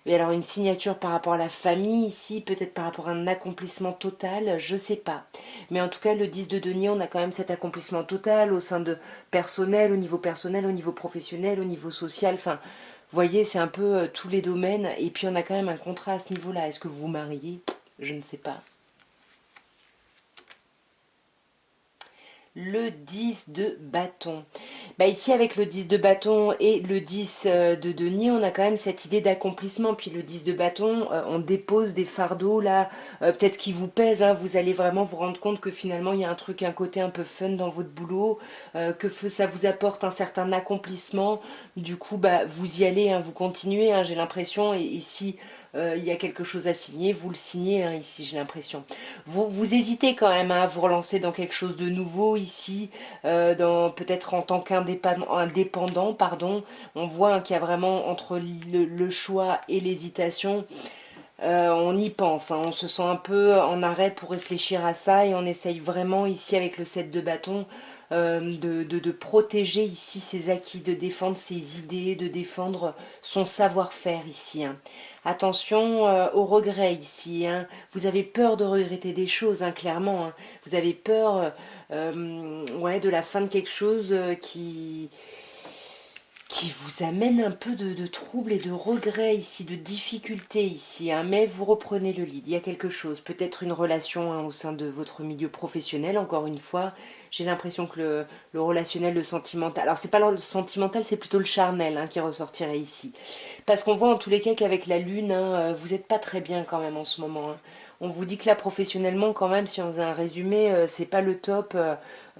Et alors, une signature par rapport à la famille ici, peut-être par rapport à un accomplissement total, je ne sais pas. Mais en tout cas, le 10 de denier, on a quand même cet accomplissement total au sein de personnel, au niveau professionnel, au niveau social. Enfin, vous voyez, c'est un peu tous les domaines. Et puis, on a quand même un contrat à ce niveau-là. Est-ce que vous vous mariez? Je ne sais pas. Le 10 de bâton. Bah ici avec le 10 de bâton et le 10 de denier, on a quand même cette idée d'accomplissement. Puis le 10 de bâton, on dépose des fardeaux là, peut-être qui vous pèsent. Hein, vous allez vraiment vous rendre compte que finalement il y a un truc, un côté un peu fun dans votre boulot, ça vous apporte un certain accomplissement. Du coup, bah vous y allez, hein, vous continuez. Hein, j'ai l'impression, et ici il y a quelque chose à signer, vous le signez hein, ici, j'ai l'impression. Vous hésitez quand même hein, à vous relancer dans quelque chose de nouveau ici, peut-être en tant qu'indépendant, pardon. On voit hein, qu'il y a vraiment entre le choix et l'hésitation. On y pense, hein, on se sent un peu en arrêt pour réfléchir à ça et on essaye vraiment ici avec le 7 de bâton de protéger ici ses acquis, de défendre ses idées, de défendre son savoir-faire ici. Hein. Attention au regret ici, hein. Vous avez peur de regretter des choses, hein, clairement. Hein. Vous avez peur ouais, de la fin de quelque chose qui vous amène un peu de troubles et de regrets ici, de difficultés ici, hein, mais vous reprenez le lead, il y a quelque chose, peut-être une relation hein, au sein de votre milieu professionnel, encore une fois, j'ai l'impression que le relationnel, le sentimental, alors c'est pas le sentimental, c'est plutôt le charnel hein, qui ressortirait ici, parce qu'on voit en tous les cas qu'avec la lune, hein, vous n'êtes pas très bien quand même en ce moment, hein. On vous dit que là professionnellement quand même, si on faisait un résumé, c'est pas le top,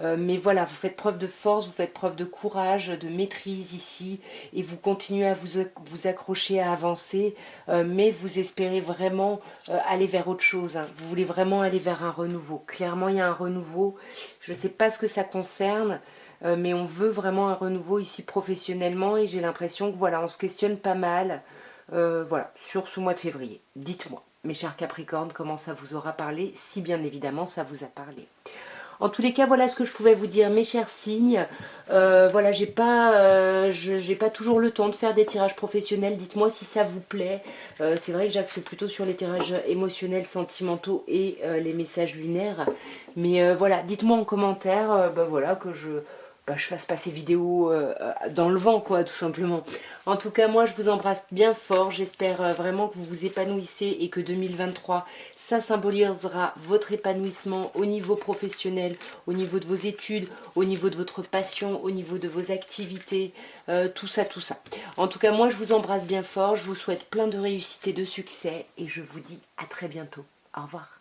mais voilà, vous faites preuve de force, vous faites preuve de courage, de maîtrise ici, et vous continuez à vous accrocher, à avancer, mais vous espérez vraiment aller vers autre chose. Hein. Vous voulez vraiment aller vers un renouveau. Clairement, il y a un renouveau. Je ne sais pas ce que ça concerne, mais on veut vraiment un renouveau ici professionnellement, et j'ai l'impression que voilà, on se questionne pas mal, voilà, sur ce mois de février. Dites-moi, mes chers Capricornes, comment ça vous aura parlé, si bien évidemment ça vous a parlé. En tous les cas, voilà ce que je pouvais vous dire, mes chers signes. Voilà, j'ai pas toujours le temps de faire des tirages professionnels. Dites-moi si ça vous plaît. C'est vrai que j'axe plutôt sur les tirages émotionnels, sentimentaux et les messages lunaires. Mais voilà, dites-moi en commentaire, bah voilà, que je fasse passer vidéo dans le vent, quoi, tout simplement. En tout cas, moi, je vous embrasse bien fort. J'espère vraiment que vous vous épanouissez et que 2023, ça symbolisera votre épanouissement au niveau professionnel, au niveau de vos études, au niveau de votre passion, au niveau de vos activités, tout ça, tout ça. En tout cas, moi, je vous embrasse bien fort. Je vous souhaite plein de réussite et de succès et je vous dis à très bientôt. Au revoir.